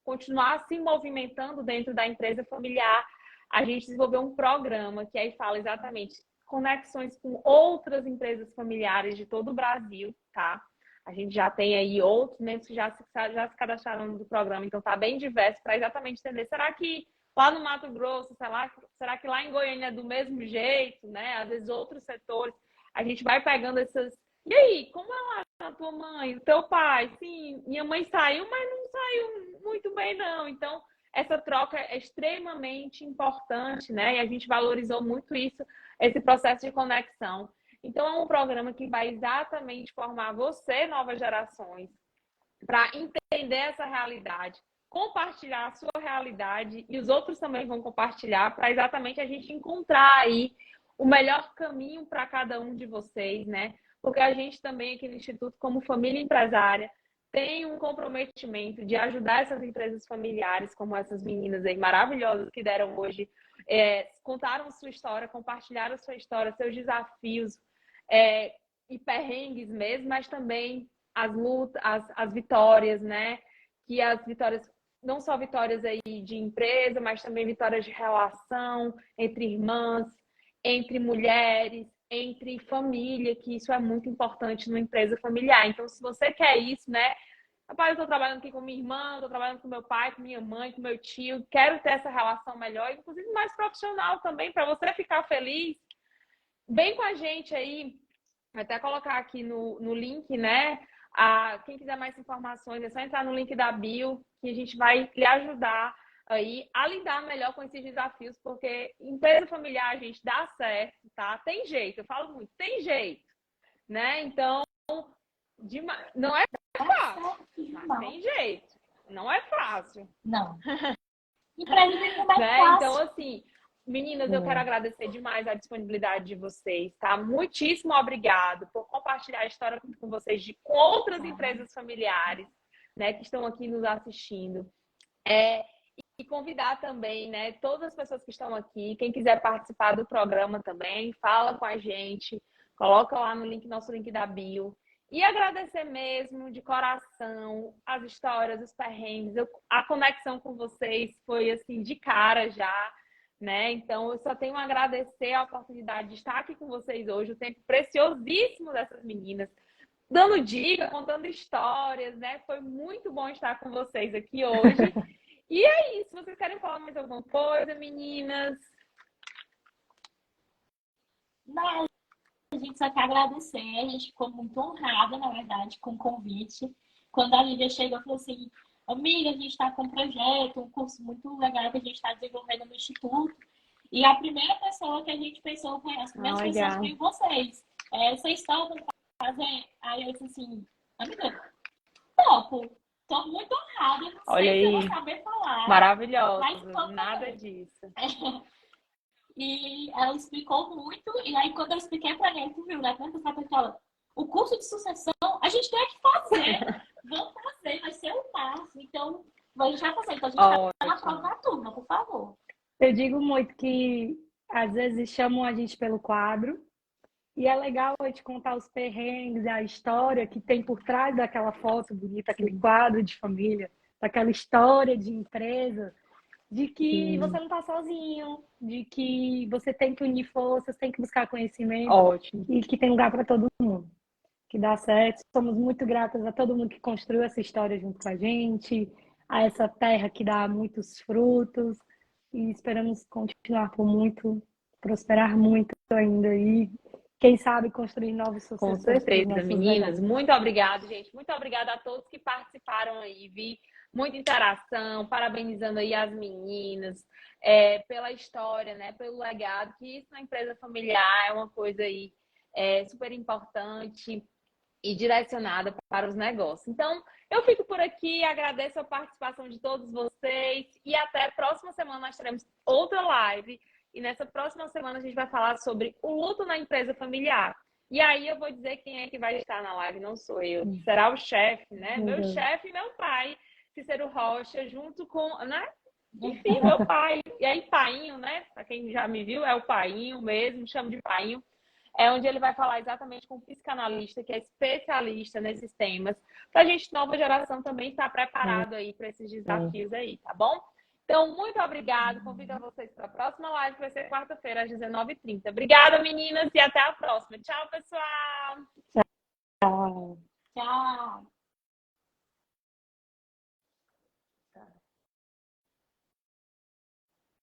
continuar se movimentando dentro da empresa familiar. A gente desenvolveu um programa que aí fala exatamente conexões com outras empresas familiares de todo o Brasil, tá? A gente já tem aí outros membros que já se cadastraram no programa, então tá bem diverso para exatamente entender, será que lá no Mato Grosso, será que lá em Goiânia é do mesmo jeito, né? Às vezes outros setores, a gente vai pegando essas... E aí, como é lá a tua mãe, o teu pai? Sim, minha mãe saiu, mas não saiu muito bem, não. Então, essa troca é extremamente importante, né? E a gente valorizou muito isso, esse processo de conexão. Então, é um programa que vai exatamente formar você, novas gerações, para entender essa realidade, compartilhar a sua realidade e os outros também vão compartilhar para exatamente a gente encontrar aí o melhor caminho para cada um de vocês, né? Porque a gente também aqui no Instituto, como família empresária, tem um comprometimento de ajudar essas empresas familiares, como essas meninas aí maravilhosas que deram hoje, contaram sua história, compartilharam sua história, seus desafios e perrengues mesmo, mas também as lutas, as vitórias, né? Que as vitórias, não só vitórias aí de empresa, mas também vitórias de relação entre irmãs, entre mulheres, entre família, que isso é muito importante numa empresa familiar. Então, se você quer isso, né? Rapaz, eu estou trabalhando aqui com minha irmã, estou trabalhando com meu pai, com minha mãe, com meu tio, quero ter essa relação melhor, inclusive mais profissional também, para você ficar feliz. Vem com a gente aí, vou até colocar aqui no link, né? Quem quiser mais informações, é só entrar no link da bio, que a gente vai lhe ajudar aí a lidar melhor com esses desafios, porque empresa familiar, a gente, dá certo, tá? Tem jeito, eu falo muito, tem jeito, né? Então, não é fácil, mas tem jeito. Não é fácil. Não. Empresa não é né? fácil. Então, assim, meninas, eu quero agradecer demais a disponibilidade de vocês, tá? Muitíssimo obrigado por compartilhar a história com vocês com outras empresas familiares, né, que estão aqui nos assistindo. E convidar também, né, todas as pessoas que estão aqui, quem quiser participar do programa também, fala com a gente, coloca lá no link, nosso link da bio. E agradecer mesmo, de coração, as histórias, os perrengues. A conexão com vocês foi, assim, de cara já, né? Então, eu só tenho a agradecer a oportunidade de estar aqui com vocês hoje, o tempo preciosíssimo dessas meninas, dando dicas, contando histórias, né? Foi muito bom estar com vocês aqui hoje. E é isso. Vocês querem falar mais alguma coisa, meninas? Não, a gente só quer agradecer. A gente ficou muito honrada, na verdade, com o convite. Quando a Lívia chegou, falou assim: amiga, a gente está com um projeto, um curso muito legal que a gente está desenvolvendo no Instituto. E a primeira pessoa que a gente pensou, as primeiras pessoas foram vocês. Vocês estão fazendo? Aí eu disse assim: amiga, topo. Estou muito honrada, não Olha sei aí. se eu vou saber falar. Maravilhosa, nada disso. E ela explicou muito, e aí quando eu expliquei para ela, tu viu, né? O curso de sucessão, a gente tem que fazer. Vamos fazer, vai ser o máximo. Então, a gente vai fazer. Então, a gente está na prova da turma, por favor. Eu digo muito que, às vezes, chamam a gente pelo quadro, e é legal a gente contar os perrengues, a história que tem por trás daquela foto bonita, aquele quadro de família, daquela história de empresa, de que você não está sozinho, de que você tem que unir forças, tem que buscar conhecimento. Ótimo. E que tem lugar para todo mundo, que dá certo. Somos muito gratas a todo mundo que construiu essa história junto com a gente, a essa terra que dá muitos frutos, e esperamos continuar por muito, prosperar muito ainda e quem sabe construir novos sucessos. Com certeza, meninas. Muito obrigada, gente. Muito obrigada a todos que participaram aí. Vi muita interação, parabenizando aí as meninas pela história, né? Pelo legado, que isso na empresa familiar é uma coisa aí super importante e direcionada para os negócios. Então, eu fico por aqui, agradeço a participação de todos vocês e até a próxima semana nós teremos outra live. E nessa próxima semana a gente vai falar sobre o luto na empresa familiar. E aí eu vou dizer quem é que vai estar na live, não sou eu. Será o chefe, né? Meu chefe e meu pai, Cícero Rocha, junto com, né? Enfim, meu pai. E aí, Painho, né? Para quem já me viu, é o Painho mesmo, chamo de Painho. é onde ele vai falar exatamente com o psicanalista, que é especialista nesses temas, para a gente, nova geração, também estar preparado aí para esses desafios aí, tá bom? Então, muito obrigada. Convido a vocês para a próxima live, que vai ser quarta-feira, às 19h30. Obrigada, meninas, e até a próxima. Tchau, pessoal!